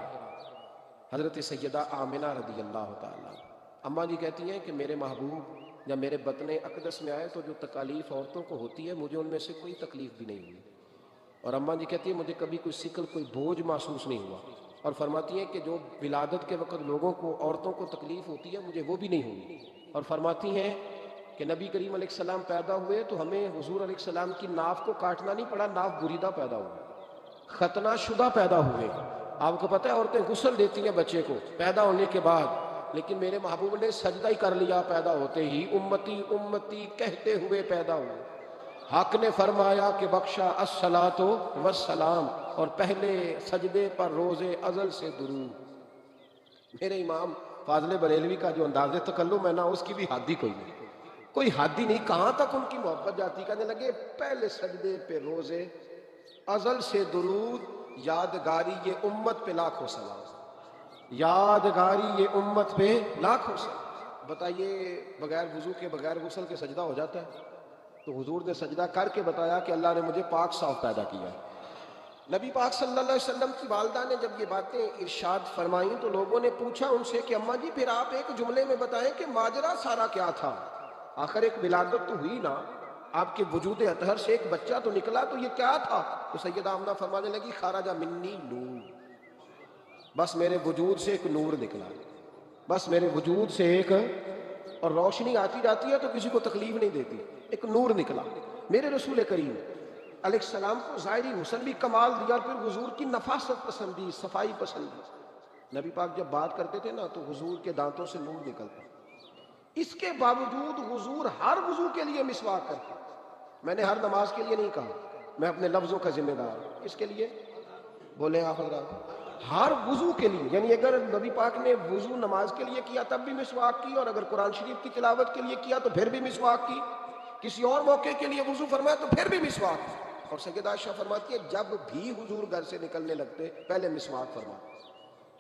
حضرت سیدہ آمنہ رضی اللہ تعالیٰ، اماں جی کہتی ہیں کہ میرے محبوب جب میرے بطن اقدس میں آئے تو جو تکالیف عورتوں کو ہوتی ہے مجھے ان میں سے کوئی تکلیف بھی نہیں ہوئی، اور اماں جی کہتی ہیں مجھے کبھی کوئی ثقل، کوئی بوجھ محسوس نہیں ہوا، اور فرماتی ہیں کہ جو ولادت کے وقت لوگوں کو، عورتوں کو تکلیف ہوتی ہے مجھے وہ بھی نہیں ہوئی، اور فرماتی ہیں کہ نبی کریم علیہ السلام پیدا ہوئے تو ہمیں حضور علیہ السلام کی ناف کو کاٹنا نہیں پڑا، ناف بریدہ پیدا ہوئی، ختنہ شدہ پیدا ہوئے۔ آپ کو پتہ ہے عورتیں غسل دیتی ہیں بچے کو پیدا ہونے کے بعد، لیکن میرے محبوب نے سجدہ ہی کر لیا پیدا ہوتے ہی، امتی امتی کہتے ہوئے پیدا ہوئے۔ حق نے فرمایا کہ بخشا الصلاۃ والسلام، اور پہلے سجدے پر روز ازل سے درود۔ میرے امام فاضل بریلوی کا جو انداز تکلم ہے نا اس کی بھی حد ہی کوئی نہیں، کوئی حد ہی نہیں، کہاں تک ان کی محبت جاتی، کہنے لگے پہلے سجدے پہ روز ازل سے درود، یادگاری یہ امت پہ لاکھوں سلام، یادگاری یہ امت پہ لاکھوں سلام۔ بتائیے بغیر وضو کے، بغیر غسل کے سجدہ ہو جاتا ہے؟ تو حضور نے سجدہ کر کے بتایا کہ اللہ نے مجھے پاک صاف پیدا کیا ہے۔ نبی پاک صلی اللہ علیہ وسلم کی والدہ نے جب یہ باتیں ارشاد فرمائیں تو لوگوں نے پوچھا ان سے کہ اماں جی پھر آپ ایک جملے میں بتائیں کہ ماجرا سارا کیا تھا، آخر ایک ولادت تو ہوئی نا، آپ کے وجود اطہر سے ایک بچہ تو نکلا، تو یہ کیا تھا؟ تو سیدہ آمنہ فرمانے لگی خرج منی نور، بس میرے وجود سے ایک نور نکلا، بس میرے وجود سے ایک، اور روشنی آتی جاتی ہے تو کسی کو تکلیف نہیں دیتی، ایک نور نکلا۔ میرے رسول کریم علیہ السلام کو ظاہری حسن بھی کمال دیا، پھر حضور کی نفاست پسندی، صفائی پسندی۔ نبی پاک جب بات کرتے تھے نا تو حضور کے دانتوں سے نور نکلتا، اس کے باوجود حضور ہر وضو کے لیے مسواک کرتے۔ میں نے ہر نماز کے لیے نہیں کہا، میں اپنے لفظوں کا ذمہ دار ہوں۔ اس کے لیے بولے آپ حضرات، ہر وضو کے لیے، یعنی اگر نبی پاک نے وضو نماز کے لیے کیا تب بھی مسواک کی، اور اگر قرآن شریف کی تلاوت کے لیے کیا تو پھر بھی مسواک کی، کسی اور موقع کے لیے وضو فرمایا تو پھر بھی مسواک کی۔ اور سیدہ عائشہ فرماتی ہے جب بھی حضور گھر سے نکلنے لگتے پہلے مسواک فرماتے،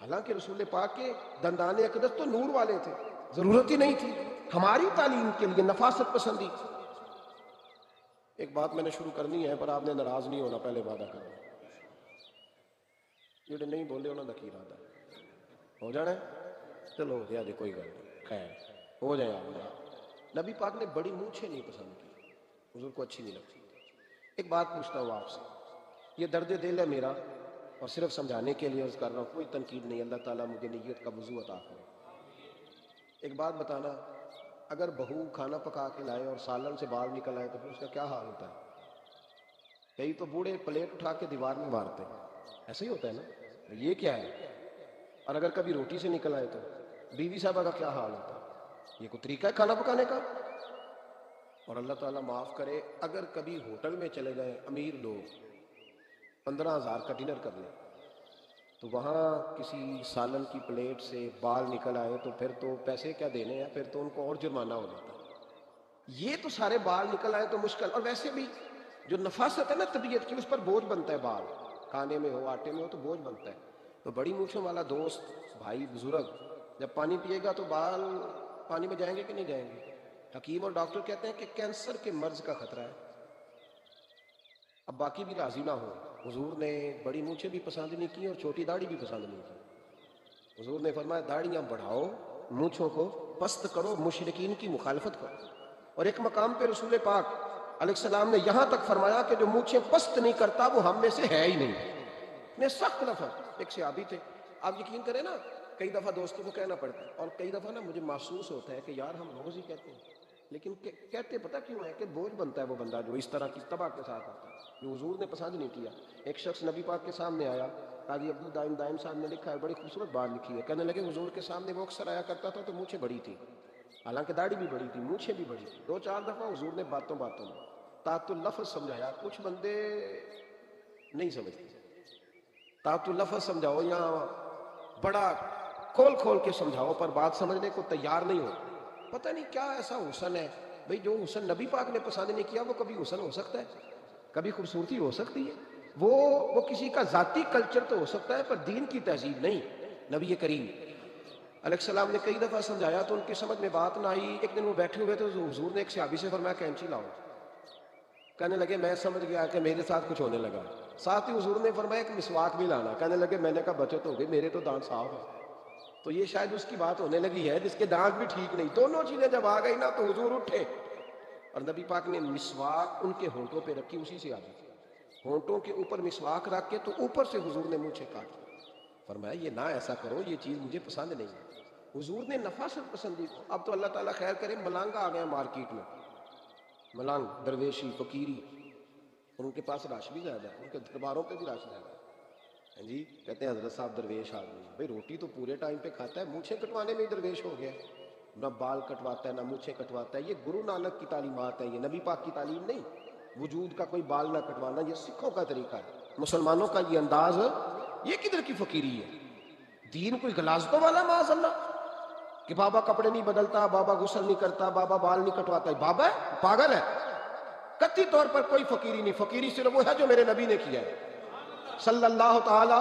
حالانکہ رسول پاک کے دندان اقدس تو نور والے تھے، ضرورت ہی نہیں تھی، ہماری تعلیم کے لیے نفاست پسندی۔ ایک بات میں نے شروع کرنی ہے پر آپ نے ناراض نہیں ہونا، پہلے وعدہ کرنا، جڑے نہیں بولے انہوں نے کی ارادہ ہو جانا ہے، چلو ہو گیا جی، کوئی گل نہیں، خیر ہو جائے آپ۔ نبی پاک نے بڑی مونچھیں نہیں پسند کی، حضور کو اچھی نہیں لگتی۔ ایک بات پوچھتا ہوں آپ سے، یہ درد دل ہے میرا اور صرف سمجھانے کے لیے عرض کر رہا ہوں، کوئی تنقید نہیں، اللہ تعالیٰ مجھے نیت کا وضو عطا کرے۔ ایک بات بتانا، اگر بہو کھانا پکا کے لائے اور سالن سے بال نکل آئے تو پھر اس کا کیا حال ہوتا ہے؟ کئی تو بوڑھے پلیٹ اٹھا کے دیوار میں مارتے ہیں، ایسا ہی ہوتا ہے نا، یہ کیا ہے؟ اور اگر کبھی روٹی سے نکل آئے تو بیوی صاحبہ کا کیا حال ہوتا ہے؟ یہ کوئی طریقہ ہے کھانا پکانے کا؟ اور اللہ تعالیٰ معاف کرے، اگر کبھی ہوٹل میں چلے گئے امیر لوگ 15,000 کا ڈنر کر لیں تو وہاں کسی سالن کی پلیٹ سے بال نکل آئے تو پھر تو پیسے کیا دینے ہیں، پھر تو ان کو اور جرمانہ ہو جاتا ہے۔ یہ تو سارے بال نکل آئے تو مشکل، اور ویسے بھی جو نفاست ہے نا طبیعت کی، اس پر بوجھ بنتا ہے، بال کھانے میں ہو آٹے میں ہو تو بوجھ بنتا ہے۔ تو بڑی مونچھوں والا دوست بھائی بزرگ جب پانی پیے گا تو بال پانی میں جائیں گے کہ نہیں جائیں گے؟ حکیم اور ڈاکٹر کہتے ہیں کہ کینسر کے مرض کا خطرہ ہے۔ اب باقی بھی راضی نہ ہو، حضور نے بڑی مونچھیں بھی پسند نہیں کی اور چھوٹی داڑھی بھی پسند نہیں کی۔ حضور نے فرمایا داڑھیاں بڑھاؤ، مونچھوں کو پست کرو، مشرکین کی مخالفت کرو۔ اور ایک مقام پہ رسول پاک علیہ السلام نے یہاں تک فرمایا کہ جو مونچھیں پست نہیں کرتا وہ ہم میں سے ہے ہی نہیں۔ نے سخت لفظ، ایک صحابی تھے، آپ یقین کریں نا کئی دفعہ دوستوں کو کہنا پڑتا ہے، اور کئی دفعہ نا مجھے محسوس ہوتا ہے کہ یار ہم روز ہی کہتے ہیں، لیکن کہتے پتہ کیوں ہے کہ بوجھ بنتا ہے وہ بندہ جو اس طرح کی تباہ کے ساتھ آتا ہے، جو حضور نے پسند نہیں کیا۔ ایک شخص نبی پاک کے سامنے آیا، قاضی عبد الدائم دائم صاحب نے لکھا ہے، بڑی خوبصورت بات لکھی ہے، کہنے لگے حضور کے سامنے وہ اکثر آیا کرتا تھا تو مونچھیں بڑی تھی، حالانکہ داڑھی بھی بڑی تھی، مونچھیں بھی بڑی تھی۔ 2-4 دفعہ حضور نے باتوں باتوں میں تات اللفظ سمجھایا، کچھ بندے نہیں سمجھتے، تات اللفظ سمجھاؤ یا بڑا کھول کھول کے سمجھاؤ پر بات سمجھنے کو تیار نہیں ہو۔ پتہ نہیں کیا ایسا حسن ہے بھئی، جو حسن نبی پاک نے پسند نہیں کیا وہ کبھی حسن ہو سکتا ہے، کبھی خوبصورتی ہو سکتی ہے، وہ کسی کا ذاتی کلچر تو ہو سکتا ہے پر دین کی تہذیب نہیں۔ نبی کریم علیہ السلام نے کئی دفعہ سمجھایا تو ان کی سمجھ میں بات نہ آئی۔ ایک دن وہ بیٹھے ہوئے تو حضور نے ایک صحابی سے فرمایا کینچی لاؤ، کہنے لگے میں سمجھ گیا کہ میرے ساتھ کچھ ہونے لگا۔ ساتھ ہی حضور نے فرمایا کہ مسواک بھی لانا، کہنے لگے میں نے کہا بچت ہو گئی، میرے تو دانت صاف ہے۔ تو یہ شاید اس کی بات ہونے لگی ہے جس کے دانت بھی ٹھیک نہیں۔ دونوں چیزیں جب آ گئی نا تو حضور اٹھے اور نبی پاک نے مسواک ان کے ہونٹوں پہ رکھی، اسی سے آگے ہونٹوں کے اوپر مسواک رکھ کے تو اوپر سے حضور نے مونچھیں کاٹ لی۔ فرمایا یہ نہ ایسا کرو، یہ چیز مجھے پسند نہیں ہے۔ حضور نے نفاست پسندی کو۔ اب تو اللہ تعالیٰ خیر کرے، ملانگ آ گئے مارکیٹ میں، ملانگ درویشی فقیری، اور ان کے پاس رش بھی زیادہ ہے، ان کے درباروں پہ بھی رش زیادہ ہے۔ ہاں جی، کہتے ہیں حضرت صاحب درویش آدمی ہے، بھئی روٹی تو پورے ٹائم پہ کھاتا ہے، مونچھیں کٹوانے میں ہی درویش ہو گیا، نہ بال کٹواتا ہے نہ مونچھیں کٹواتا ہے۔ یہ گرو نانک کی تعلیمات ہے، یہ نبی پاک کی تعلیم نہیں۔ وجود کا کوئی بال نہ کٹوانا یہ سکھوں کا طریقہ ہے، مسلمانوں کا یہ انداز، یہ کدھر کی فقیری ہے؟ دین کوئی غلاظتوں والا معاذ اللہ کہ بابا کپڑے نہیں بدلتا، بابا غسل نہیں کرتا، بابا بال نہیں کٹواتا، بابا ہے پاگل ہے؟ قطعی طور پر کوئی فقیری نہیں، فقیری صرف وہ ہے جو میرے نبی نے کیا ہے صلی اللہ تعالی۔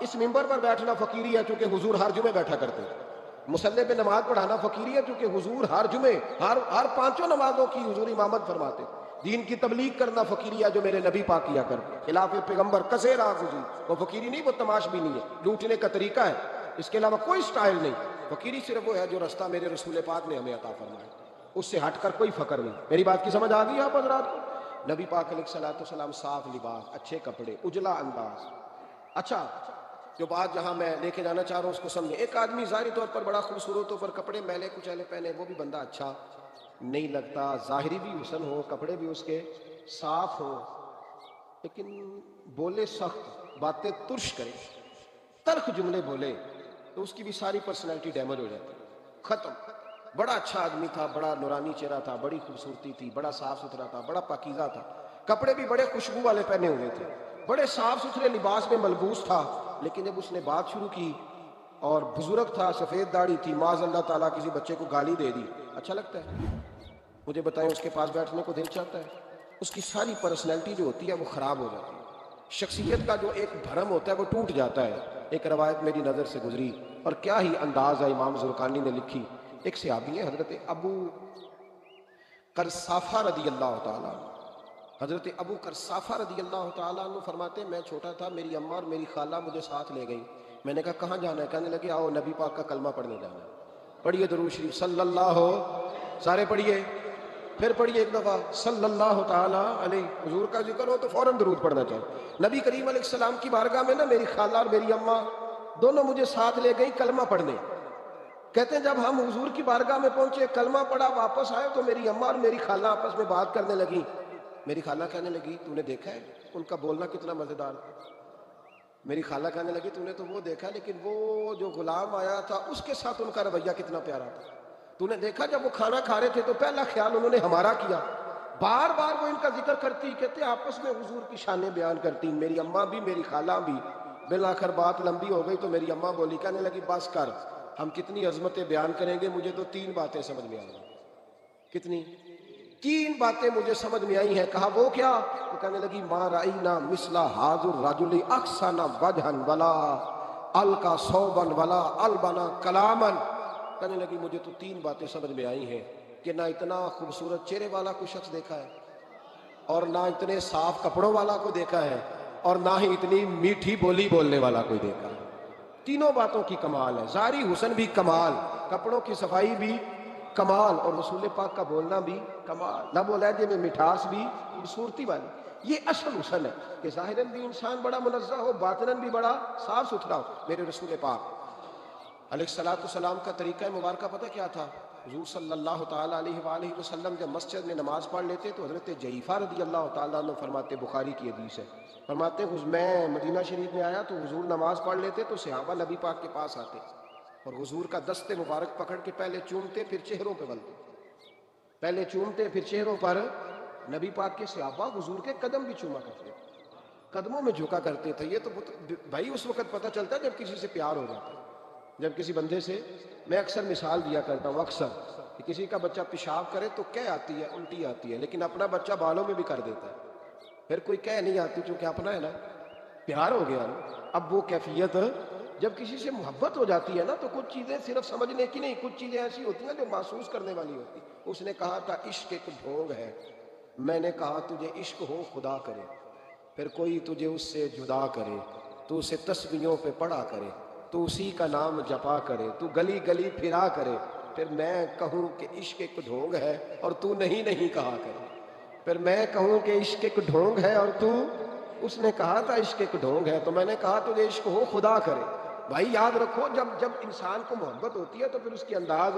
اس منبر پر بیٹھنا فقیری ہے چونکہ حضور ہر جمعے بیٹھا کرتے ہیں، مصلی پہ نماز پڑھانا فقیری ہے چونکہ حضور ہر جمعے ہر 5 نمازوں کی حضور امامت فرماتے۔ دین کی تبلیغ کرنا فقیری ہے جو میرے نبی پاک کیا کر، خلاف پیغمبر کسے راہ گزی، وہ فقیری نہیں، وہ تماش بھی نہیں ہے، لوٹنے کا طریقہ ہے، اس کے علاوہ کوئی سٹائل نہیں۔ فقیری صرف وہ ہے جو رستہ میرے رسول پاک نے ہمیں عطا فرمایا، اس سے ہٹ کر کوئی فقر نہیں۔ میری بات کی سمجھ آ گئی آپ حضرات کو؟ نبی پاک علیہ السلام صاف لباس، اچھے کپڑے، اجلا انداز۔ اچھا، جو بات جہاں میں لے کے جانا چاہ رہا ہوں اس کو سمجھیں۔ ایک آدمی ظاہری طور پر بڑا خوبصورت ہو پر کپڑے میلے کچیلے پہنے، وہ بھی بندہ اچھا نہیں لگتا۔ ظاہری بھی حسن ہو، کپڑے بھی اس کے صاف ہو، لیکن بولے سخت، باتیں ترش کرے، تلخ جملے بولے تو اس کی بھی ساری پرسنالٹی ڈیمیج ہو جاتی ہے، ختم۔ بڑا اچھا آدمی تھا، بڑا نورانی چہرہ تھا، بڑی خوبصورتی تھی، بڑا صاف ستھرا تھا، بڑا پاکیزہ تھا، کپڑے بھی بڑے خوشبو والے پہنے ہوئے تھے، بڑے صاف ستھرے لباس میں ملبوس تھا، لیکن جب اس نے بات شروع کی اور بزرگ تھا، سفید داڑھی تھی، معاذ اللہ تعالیٰ کسی بچے کو گالی دے دی، اچھا لگتا ہے؟ مجھے بتائیں اس کے پاس بیٹھنے کو دل چاہتا ہے؟ اس کی ساری پرسنالٹی جو ہوتی ہے وہ خراب ہو جاتی ہے، شخصیت کا جو ایک بھرم ہوتا ہے وہ ٹوٹ جاتا ہے۔ ایک روایت میری نظر سے گزری اور کیا ہی انداز ہے، امام زرقانی نے لکھی۔ ایک صحابی ہے حضرت ابو قرصافہ رضی اللہ تعالیٰ، حضرت ابو قرصافہ رضی اللہ تعالیٰ عنہ فرماتے ہیں میں چھوٹا تھا، میری اماں اور میری خالہ مجھے ساتھ لے گئی، میں نے کہا کہاں جانا ہے؟ کہنے لگے آؤ نبی پاک کا کلمہ پڑھنے جانا ہے۔ پڑھیے درود شریف صلی اللہ ہو، سارے پڑھیے، پھر پڑھیے ایک دفعہ صلی اللہ تعالیٰ علیہ۔ حضور کا ذکر ہو تو فوراً درود پڑھنا چاہیے۔ نبی کریم علیہ السلام کی بارگاہ میں نا میری خالہ اور میری اماں دونوں مجھے ساتھ لے گئی کلمہ پڑھنے۔ کہتے ہیں جب ہم حضور کی بارگاہ میں پہنچے، کلمہ پڑھا، واپس آئے تو میری اماں اور میری خالہ آپس میں بات کرنے لگی۔ میری خالہ کہنے لگی تو نے دیکھا ہے ان کا بولنا کتنا مزیدار تھا؟ میری خالہ کہنے لگی تو نے تو وہ دیکھا لیکن وہ جو غلام آیا تھا اس کے ساتھ ان کا رویہ کتنا پیارا تھا۔ تو نے دیکھا جب وہ کھانا کھا رہے تھے تو پہلا خیال انہوں نے ہمارا کیا، بار بار وہ ان کا ذکر کرتی، کہتے آپس میں حضور کی شانیں بیان کرتی، میری اماں بھی میری خالہ بھی۔ بالآخر بات لمبی ہو گئی تو میری اماں بولی، کہنے لگی بس کر، ہم کتنی عظمتیں بیان کریں گے، مجھے تو 3 باتیں سمجھ میں آئی۔ کتنی؟ 3 باتیں مجھے سمجھ میں آئی ہیں۔ کہا وہ کیا؟ تو کہنے لگی ما رأینا مثل ھذا الرجل احسن وجھا ولا القى ثوبا ولا البنا کلاما۔ کہنے لگی مجھے تو 3 باتیں سمجھ میں آئی ہیں کہ نہ اتنا خوبصورت چہرے والا کوئی شخص دیکھا ہے، اور نہ اتنے صاف کپڑوں والا کو دیکھا ہے، اور نہ ہی اتنی میٹھی بولی بولنے والا کوئی دیکھا ہے۔ تینوں باتوں کی کمال ہے، ظاہری حسن بھی کمال، کپڑوں کی صفائی بھی کمال، اور رسول پاک کا بولنا بھی کمال، لب و لہجے میں مٹھاس بھی خوبصورتی والی۔ یہ اصل حسن ہے کہ ظاہراً بھی انسان بڑا منزہ ہو، باطناً بھی بڑا صاف ستھرا ہو۔ میرے رسول پاک علیہ السلام کا طریقہ مبارکہ پتہ کیا تھا؟ حضور صلی اللہ تعالیٰ علیہ وآلہ وسلم جب مسجد میں نماز پڑھ لیتے تو حضرت جعفر رضی اللہ تعالیٰ عنہ فرماتے، بخاری کی حدیث ہے، فرماتے میں مدینہ شریف میں آیا تو حضور نماز پڑھ لیتے تو صحابہ نبی پاک کے پاس آتے اور حضور کا دست مبارک پکڑ کے پہلے چومتے پھر چہروں پہ ملتے، پہلے چومتے پھر چہروں پر۔ نبی پاک کے صحابہ حضور کے قدم بھی چوما کرتے، قدموں میں جھکا کرتے تھے۔ یہ تو بھائی اس وقت پتہ چلتا ہے جب کسی سے پیار ہو جاتا ہے، جب کسی بندے سے، میں اکثر مثال دیا کرتا ہوں اکثر کہ کسی کا بچہ پیشاب کرے تو کہہ آتی ہے، الٹی آتی ہے، لیکن اپنا بچہ بالوں میں بھی کر دیتا ہے، پھر کوئی کہہ نہیں آتی چونکہ اپنا ہے نا، پیار ہو گیا نا۔ اب وہ کیفیت جب کسی سے محبت ہو جاتی ہے نا تو کچھ چیزیں صرف سمجھنے کی نہیں، کچھ چیزیں ایسی ہوتی ہیں جو محسوس کرنے والی ہوتی۔ اس نے کہا تھا عشق ایک ڈھونگ ہے، میں نے کہا تجھے عشق ہو خدا کرے، پھر کوئی تجھے اس سے جدا کرے، تو اسے تسبیحوں پہ پڑھا کرے، تو اسی کا نام جپا کرے، تو گلی گلی پھرا کرے، پھر میں کہوں کہ عشق ایک ڈھونگ ہے اور تو نہیں کہا کرے، پھر میں کہوں کہ عشق ایک ڈھونگ ہے اور تو، اس نے کہا تھا عشق ایک ڈھونگ ہے تو میں نے کہا تجھے عشق ہو خدا کرے۔ بھائی یاد رکھو جب انسان کو محبت ہوتی ہے تو پھر اس کے انداز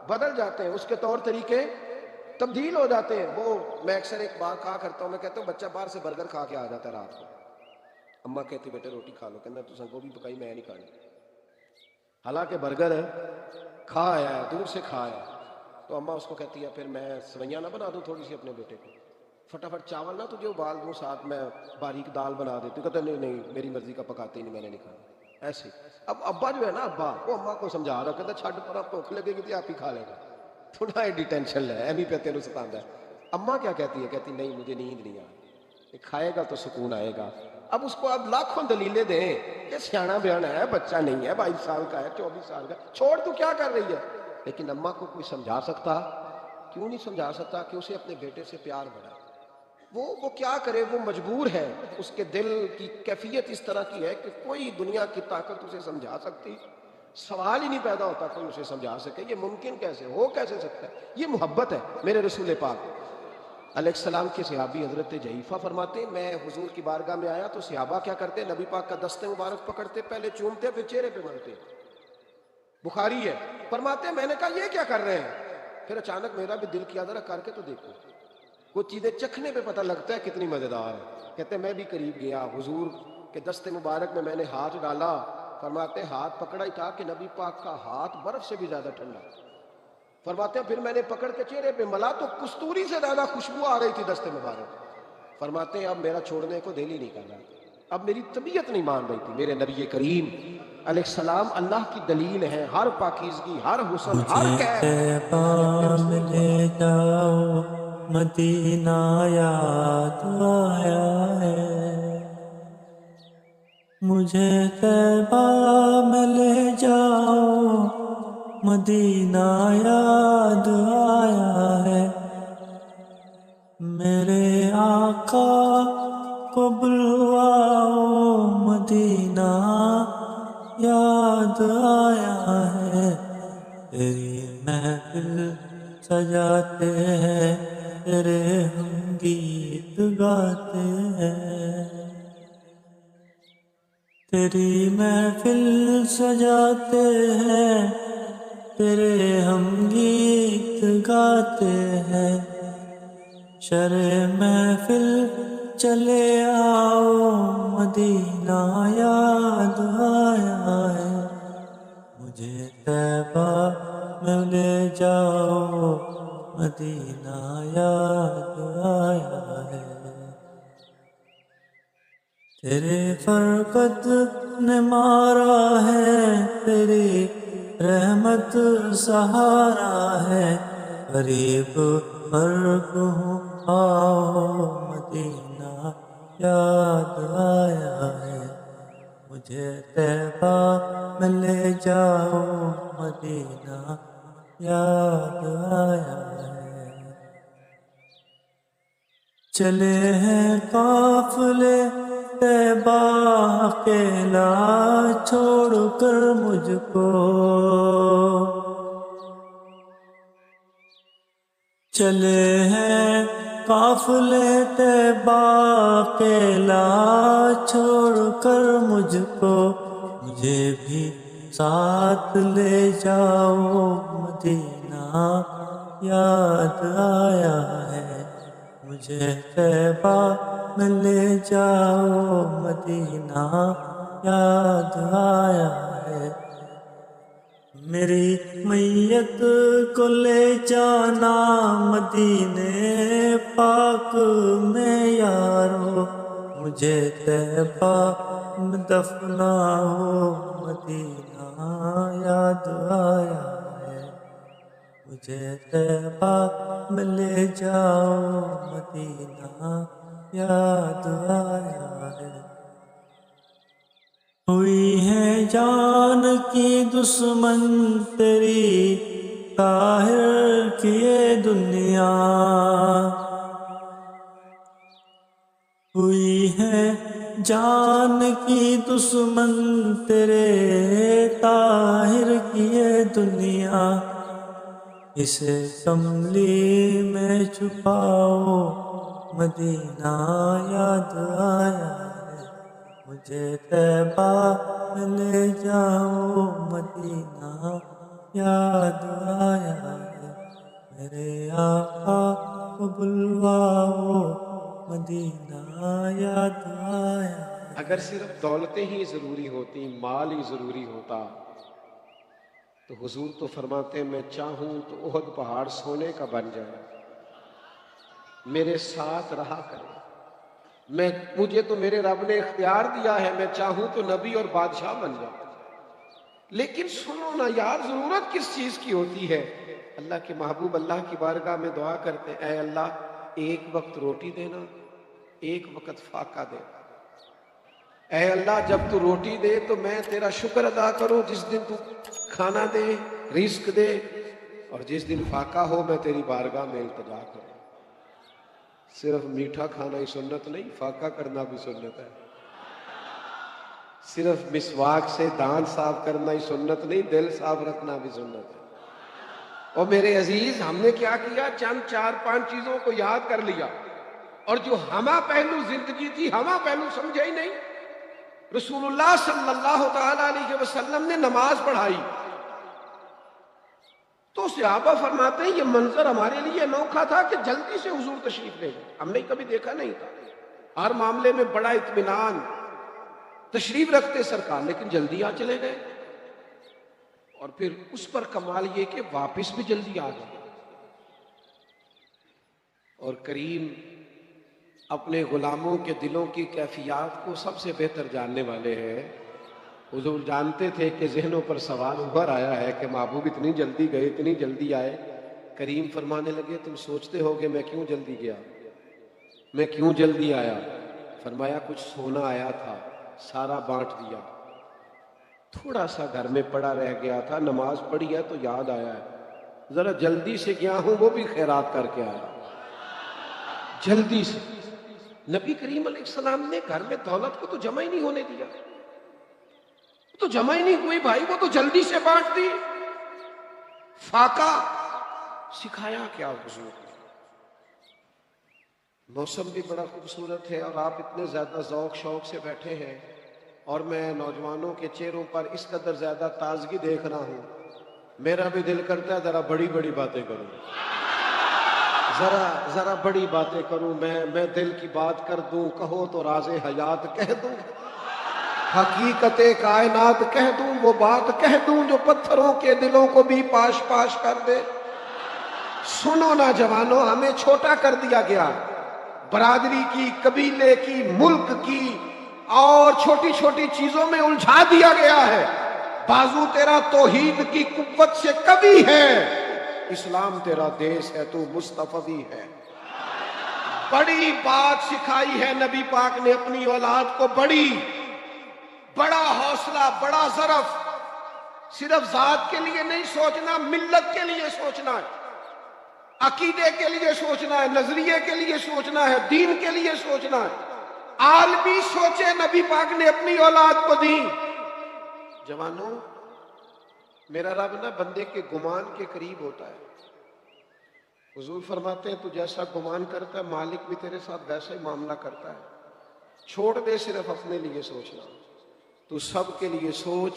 بدل جاتے ہیں، اس کے طور طریقے تبدیل ہو جاتے ہیں۔ وہ میں اکثر ایک بات کہا کرتا ہوں، میں کہتا ہوں بچہ باہر سے برگر کھا کے آ جاتا ہے رات کو، اماں کہتی بیٹے روٹی کھا لو، کہنا تو سنگو بھی پکائی میں نہیں کھانی، حالانکہ برگر کھا آیا ہے، دور سے کھا آیا ہے، تو اماں اس کو کہتی ہے پھر میں سویاں نہ بنا دوں تھوڑی سی اپنے بیٹے کو، فٹافٹ چاول نہ تجھے ابال دوں، ساتھ میں باریک دال بنا دیتی، کہتا نہیں میری مرضی کا پکاتے ہی نہیں، میں نے نہیں کھانا ایسے۔ اب ابا جو ہے نا، ابا وہ اماں کو سمجھا رہا، کہتا چھڈ پر بھوک لگے گی تو آپ ہی کھا لے گا، تھوڑا ایڈی ٹینشن ہے ایویں پہ تینوں ستاندا ہے۔ اماں کیا کہتی ہے؟ کہتی نہیں مجھے نیند نہیں آئی، کھائے گا تو سکون آئے گا۔ اب اس کو اب لاکھوں دلیلیں دیں کہ سیاںا بیانا ہے، بچہ نہیں ہے، 22 سال کا ہے، 24 سال کا، چھوڑ تو کیا کر رہی ہے؟ لیکن اماں کو کوئی سمجھا سکتا؟ کیوں نہیں سمجھا سکتا کہ اسے اپنے بیٹے سے پیار بڑھا، وہ کیا کرے، وہ مجبور ہے، اس کے دل کی کیفیت اس طرح کی ہے کہ کوئی دنیا کی طاقت اسے سمجھا سکتی، سوال ہی نہیں پیدا ہوتا کوئی اسے سمجھا سکے، یہ ممکن کیسے ہو، کیسے سکتا ہے؟ یہ محبت ہے۔ میرے رسول پاک علیہ السلام کے صحابی حضرت جعفر فرماتے ہیں میں حضور کی بارگاہ میں آیا تو صحابہ کیا کرتے، نبی پاک کا دست مبارک پکڑتے، پہلے چومتے پھر چہرے پہ ملتے، بخاری ہے، فرماتے ہیں میں نے کہا یہ کیا کر رہے ہیں؟ پھر اچانک میرا بھی دل کیا ذرا کر کے تو دیکھو، کچھ چیزیں چکھنے پہ پتہ لگتا ہے کتنی مزیدار ہے۔ کہتے ہیں میں بھی قریب گیا، حضور کے دست مبارک میں نے ہاتھ ڈالا، فرماتے ہیں ہاتھ پکڑا ہی تھا کہ نبی پاک کا ہاتھ برف سے بھی زیادہ ٹھنڈا، فرماتے ہیں پھر میں نے پکڑ کے چہرے پہ ملا تو کستوری سے زیادہ خوشبو آ رہی تھی دست مبارک، فرماتے ہیں اب میرا چھوڑنے کو دل ہی نہیں کر رہا، اب میری طبیعت نہیں مان رہی تھی۔ میرے نبی کریم علیہ السلام اللہ کی دلیل ہے، ہر پاکیزگی، ہر حسن، ہر کیف۔ میں لے جاؤ مدینہ یاد آیا ہے، مجھے طیبہ میں لے جاؤ مدینہ یاد آیا ہے، میرے آقا کو بلواؤ مدینہ یاد آیا ہے، تیری محفل سجاتے ہیں، تیرے ہم گیت گاتے ہیں، تیری محفل سجاتے ہیں، تیرے ہم گیت گاتے ہیں، شرع محفل چلے آؤ مدینہ یاد آیا ہے، مجھے طیبہ میں لے جاؤ مدینہ یاد آیا ہے۔ تیرے فرقت نے مارا ہے، تیری رحمت سہارا ہے، غریب فرق ہوں آؤ مدینہ یاد آیا ہے۔ مجھے طیبہ میں لے جاؤ مدینہ یاد آیا ہے۔ چلے ہیں قافلے طیبہ اکیلا چھوڑ کر مجھ کو، چلے ہیں قافلے طیبہ اکیلا چھوڑ کر مجھ کو، مجھے بھی ساتھ لے جاؤ مدینہ یاد آیا ہے۔ مجھے طیبہ میں لے جاؤ مدینہ یاد آیا ہے۔ میری میت کو لے جانا مدینے پاک میں یارو، مجھے طیبہ میں دفناؤ مدینہ یاد آیا ہے۔ مجھے طیبہ میں لے جاؤ مدینہ یاد آیا ہے۔ ہوئی ہے جان کی دشمن تیری طاہر کی یہ دنیا، ہوئی ہے جان کی دشمن تیرے طاہر کی یہ دنیا، اسے کملی میں چھپاؤ مدینہ یاد آیا ہے۔ مجھے طیبہ میں لے جاؤ مدینہ یاد آیا ہے۔ میرے آقا کو بلواؤ مدینہ یاد آیا ہے۔ اگر صرف دولتیں ہی ضروری ہوتی، مال ہی ضروری ہوتا، تو حضور تو فرماتے میں چاہوں تو احد پہاڑ سونے کا بن جائے، میرے ساتھ رہا کرے۔ مجھے تو میرے رب نے اختیار دیا ہے، میں چاہوں تو نبی اور بادشاہ بن جاؤں۔ لیکن سنو نا یار، ضرورت کس چیز کی ہوتی ہے؟ اللہ کے محبوب اللہ کی بارگاہ میں دعا کرتے ہیں، اے اللہ ایک وقت روٹی دینا، ایک وقت فاقہ دے۔ اے اللہ جب تو روٹی دے تو میں تیرا شکر ادا کروں، جس دن تو کھانا دے، رزق دے، اور جس دن فاقہ ہو میں تیری بارگاہ میں التجا کروں۔ صرف میٹھا کھانا ہی سنت نہیں، فاقہ کرنا بھی سنت ہے۔ صرف مسواک سے دانت صاف کرنا ہی سنت نہیں، دل صاف رکھنا بھی سنت ہے۔ اور میرے عزیز، ہم نے کیا کیا؟ چند 4-5 چیزوں کو یاد کر لیا، اور جو ہمہ پہلو زندگی تھی، ہمہ پہلو سمجھا ہی نہیں۔ رسول اللہ صلی اللہ تعالیٰ علیہ وسلم نے نماز پڑھائی تو صحابہ فرماتے ہیں یہ منظر ہمارے لیے انوکھا تھا کہ جلدی سے حضور تشریف لے گئے، ہم نے کبھی دیکھا نہیں تھا۔ ہر معاملے میں بڑا اطمینان، تشریف رکھتے سرکار، لیکن جلدی آ چلے گئے۔ اور پھر اس پر کمال یہ کہ واپس بھی جلدی آ گئے۔ اور کریم اپنے غلاموں کے دلوں کی کیفیات کو سب سے بہتر جاننے والے ہیں۔ حضور جانتے تھے کہ ذہنوں پر سوال ابھر آیا ہے کہ محبوب اتنی جلدی گئے، اتنی جلدی آئے۔ کریم فرمانے لگے تم سوچتے ہو کہ میں کیوں جلدی گیا، میں کیوں جلدی آیا؟ فرمایا کچھ سونا آیا تھا، سارا بانٹ دیا، تھوڑا سا گھر میں پڑا رہ گیا تھا، نماز پڑھی ہے تو یاد آیا ہے، ذرا جلدی سے گیا ہوں، وہ بھی خیرات کر کے آیا جلدی سے۔ نبی کریم علیہ السلام نے گھر میں دولت کو تو جمع ہی نہیں ہونے دیا، تو جمع ہی نہیں ہوئی بھائی، وہ تو جلدی سے بانٹ دی۔ فاقہ سکھایا کیا حضور؟ موسم بھی بڑا خوبصورت ہے اور آپ اتنے زیادہ ذوق شوق سے بیٹھے ہیں، اور میں نوجوانوں کے چہروں پر اس قدر زیادہ تازگی دیکھ رہا ہوں، میرا بھی دل کرتا ہے ذرا بڑی بڑی باتیں کروں، ذرا بڑی باتیں کروں، میں دل کی بات کر دوں، کہو تو راز حیات کہہ دوں۔ حقیقت کائنات کہہ دوں، وہ بات کہہ دوں جو پتھروں کے دلوں کو بھی پاش پاش کر دے۔ سنو نوجوانوں، ہمیں چھوٹا کر دیا گیا، برادری کی، قبیلے کی، ملک کی اور چھوٹی چھوٹی چیزوں میں الجھا دیا گیا ہے۔ بازو تیرا توحید کی قوت سے کبھی ہے، اسلام تیرا دیس ہے، تو مصطفی ہے۔ بڑی بات سکھائی ہے نبی پاک نے اپنی اولاد کو، بڑا حوصلہ، بڑا ظرف۔ صرف ذات کے لیے نہیں سوچنا، ملت کے لیے سوچنا ہے، عقیدے کے لیے سوچنا ہے، نظریے کے لیے سوچنا ہے، دین کے لیے سوچنا ہے۔ عالمی سوچے نبی پاک نے اپنی اولاد کو دی۔ جوانوں، میرا رب نا بندے کے گمان کے قریب ہوتا ہے۔ حضور فرماتے ہیں تو جیسا گمان کرتا ہے مالک بھی تیرے ساتھ ویسا ہی معاملہ کرتا ہے۔ چھوڑ دے صرف اپنے لیے سوچنا، تو سب کے لیے سوچ،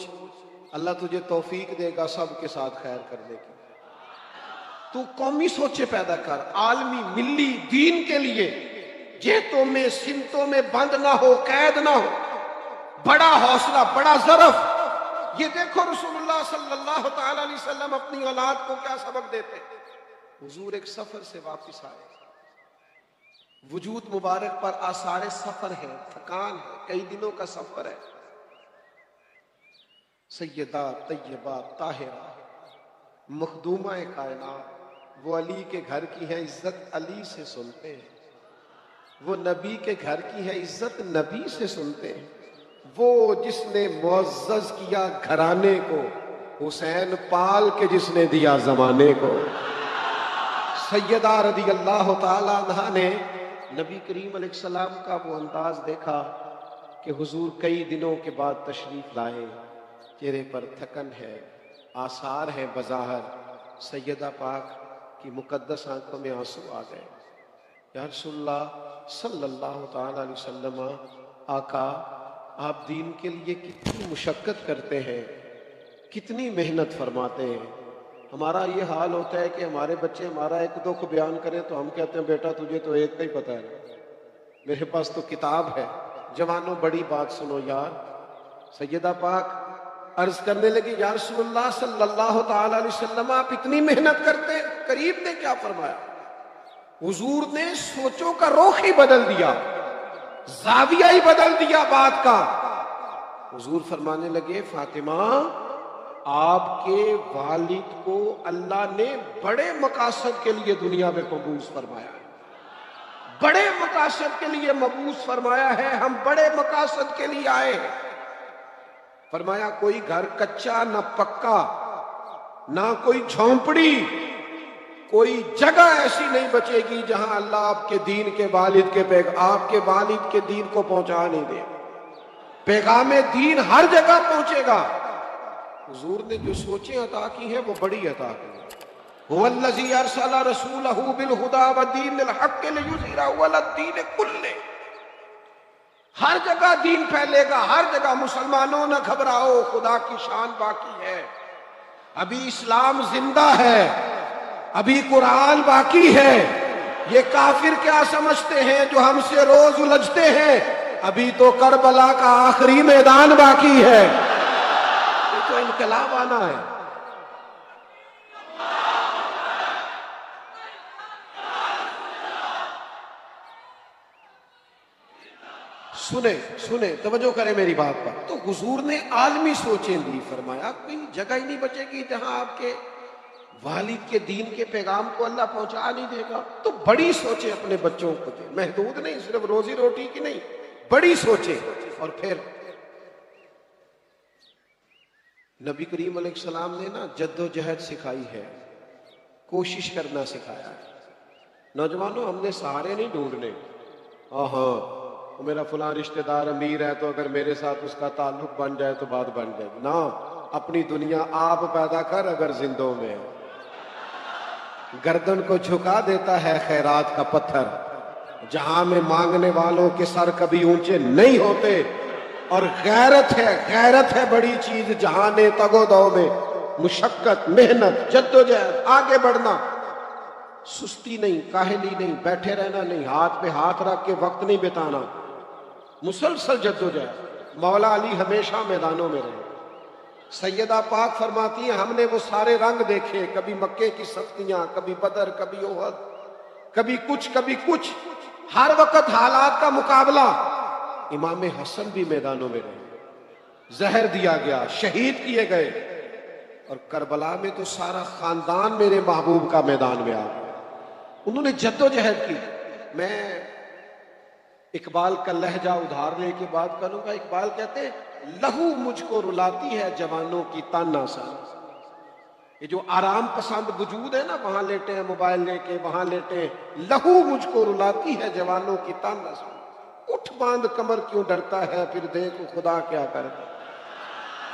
اللہ تجھے توفیق دے گا سب کے ساتھ خیر کرنے کی۔ تو قومی سوچے پیدا کر، عالمی، ملی، دین کے لیے، جہتوں میں سمتوں میں بند نہ ہو، قید نہ ہو، بڑا حوصلہ، بڑا ظرف۔ یہ دیکھو رسول اللہ صلی اللہ تعالی علیہ وسلم اپنی اولاد کو کیا سبق دیتے۔ حضور ایک سفر سے واپس آئے، وجود مبارک پر آثار سفر ہے، تھکان ہے، کئی دنوں کا سفر ہے۔ سیدہ طیبہ طاہرہ مخدومہ کائنات، وہ علی کے گھر کی ہے، عزت علی سے سنتے ہیں۔ وہ نبی کے گھر کی ہے، عزت نبی سے سنتے ہیں۔ وہ جس نے معزز کیا گھرانے کو، حسین پال کے جس نے دیا زمانے کو۔ سیدہ رضی اللہ تعالیٰ عنہا نے نبی کریم علیہ السلام کا وہ انداز دیکھا کہ حضور کئی دنوں کے بعد تشریف لائے، چہرے پر تھکن ہے، آثار ہے بظاہر۔ سیدہ پاک کی مقدس آنکھوں میں آنسو آ گئے۔ یا رسول اللہ صلی اللہ تعالیٰ علیہ وسلم، آقا آپ دین کے لیے کتنی مشقت کرتے ہیں، کتنی محنت فرماتے ہیں۔ ہمارا یہ حال ہوتا ہے کہ ہمارے بچے ہمارا ایک دکھ بیان کریں تو ہم کہتے ہیں بیٹا تجھے تو ایک کا ہی پتہ ہے، میرے پاس تو کتاب ہے۔ جوانوں بڑی بات سنو یار۔ سیدہ پاک عرض کرنے لگی یا رسول اللہ صلی اللہ تعالی علیہ وسلم آپ اتنی محنت کرتے ہیں۔ قریب نے کیا فرمایا؟ حضور نے سوچوں کا رخ ہی بدل دیا، زاویہ ہی بدل دیا بات کا۔ حضور فرمانے لگے فاطمہ آپ کے والد کو اللہ نے بڑے مقاصد کے لیے دنیا میں مبعوث فرمایا ہے، بڑے مقاصد کے لیے مبعوث فرمایا ہے، ہم بڑے مقاصد کے لیے آئے ہیں۔ فرمایا کوئی گھر کچا نہ پکا، نہ کوئی جھونپڑی، کوئی جگہ ایسی نہیں بچے گی جہاں اللہ آپ کے دین کے والد کے دین کو پہنچا نہیں دے۔ پیغام دین ہر جگہ پہنچے گا۔ حضور نے جو سوچیں عطا کی ہیں وہ بڑی عطا کی ہیں۔ هو الذی ارسل رسولہ بالہدی ودین الحق لیظہرہ علی الدین کلہ۔ ہر جگہ دین پھیلے گا، ہر جگہ۔ مسلمانوں نہ گھبراؤ، خدا کی شان باقی ہے، ابھی اسلام زندہ ہے، ابھی قرآن باقی ہے۔ یہ کافر کیا سمجھتے ہیں جو ہم سے روز الجھتے ہیں؟ ابھی تو کربلا کا آخری میدان باقی ہے، یہ تو انقلاب آنا ہے۔ سنیں توجہ کریں میری بات پر۔ تو حضور نے عالمی سوچیں دی، فرمایا کوئی جگہ ہی نہیں بچے گی جہاں آپ کے والد کے دین کے پیغام کو اللہ پہنچا نہیں دے گا۔ تو بڑی سوچیں اپنے بچوں کو دیں، محدود نہیں، صرف روزی روٹی کی نہیں، بڑی سوچیں۔ اور پھر نبی کریم علیہ السلام نے نا جد و جہد سکھائی ہے، کوشش کرنا سکھایا ہے۔ نوجوانوں ہم نے سہارے نہیں ڈھونڈنے، ہاں میرا فلاں رشتہ دار امیر ہے تو اگر میرے ساتھ اس کا تعلق بن جائے تو بات بن جائے گی، نہ۔ اپنی دنیا آپ پیدا کر اگر زندوں میں۔ گردن کو جھکا دیتا ہے خیرات کا پتھر، جہاں میں مانگنے والوں کے سر کبھی اونچے نہیں ہوتے۔ اور غیرت ہے بڑی چیز، جہاں نے تگ و دو میں مشقت، محنت، جد و جہد، آگے بڑھنا، سستی نہیں، کاہلی نہیں، بیٹھے رہنا نہیں، ہاتھ پہ ہاتھ رکھ کے وقت نہیں بتانا، مسلسل جد و جہد۔ مولا علی ہمیشہ میدانوں میں رہے۔ سیدہ پاک فرماتی ہیں ہم نے وہ سارے رنگ دیکھے، کبھی مکے کی سختیاں، کبھی بدر، کبھی احد، کبھی کچھ، ہر وقت حالات کا مقابلہ۔ امام حسن بھی میدانوں میں رہے، زہر دیا گیا، شہید کیے گئے، اور کربلا میں تو سارا خاندان میرے محبوب کا میدان میں آ گیا۔ انہوں نے جد و جہد کی۔ میں اقبال کا لہجہ ادھار لے کے بات کروں گا۔ اقبال کہتے ہیں لہو مجھ کو رلاتی ہے جوانوں کی تانا سا۔ یہ جو آرام پسند وجود ہے نا، وہاں لیٹے ہیں موبائل لے کے، وہاں لیٹے ہیں، لہو مجھ کو رلاتی ہے جوانوں کی تانا سا۔ اٹھ باندھ کمر کیوں ڈرتا ہے، پھر دیکھو خدا کیا کرتا۔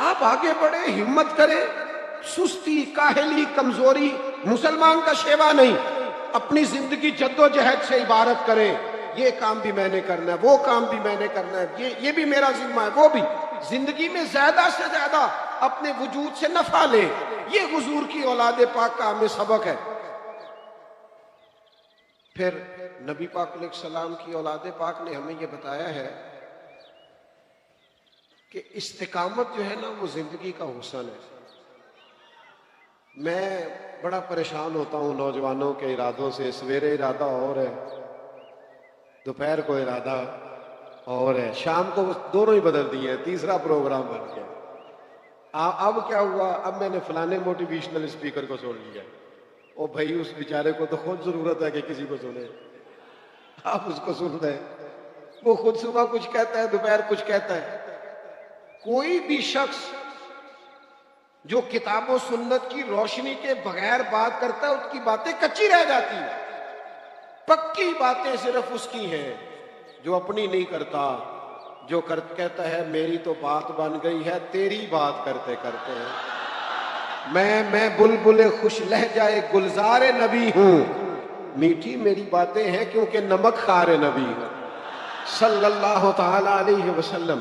آپ آگے بڑھیں، ہمت کریں، سستی، کاہلی، کمزوری مسلمان کا شیوا نہیں۔ اپنی زندگی جد و جہد سے عبارت کریں، یہ کام بھی میں نے کرنا ہے، وہ کام بھی میں نے کرنا ہے، یہ بھی میرا ذمہ ہے، وہ بھی۔ زندگی میں زیادہ سے زیادہ اپنے وجود سے نفع لیں، یہ حضور کی اولاد پاک کا ہمیں سبق ہے۔ پھر نبی پاک علیہ السلام کی اولاد پاک نے ہمیں یہ بتایا ہے کہ استقامت جو ہے نا وہ زندگی کا حسن ہے۔ میں بڑا پریشان ہوتا ہوں نوجوانوں کے ارادوں سے، سویرے ارادہ اور ہے، دوپہر کو ارادہ اور ہے، شام کو دونوں ہی بدل دیے ہیں، تیسرا پروگرام بن گیا۔ اب کیا ہوا، اب میں نے فلانے موٹیویشنل اسپیکر کو سن لیا۔ او بھائی اس بیچارے کو تو خود ضرورت ہے کہ کسی کو سنے، آپ اس کو سن رہے ہیں، وہ خود صبح کچھ کہتا ہے، دوپہر کچھ کہتا ہے۔ کوئی بھی شخص جو کتاب و سنت کی روشنی کے بغیر بات کرتا ہے اس کی باتیں کچی رہ جاتی ہیں۔ پکی باتیں صرف اس کی ہیں جو اپنی نہیں کرتا، جو کہتا ہے میری تو بات بن گئی ہے، تیری بات کرتے کرتے ہیں۔ میں بلبل خوش لہجہ گلزار نبی ہوں، میٹھی میری باتیں ہیں کیونکہ نمک خار نبی ہوں صلی اللہ تعالی علیہ وسلم۔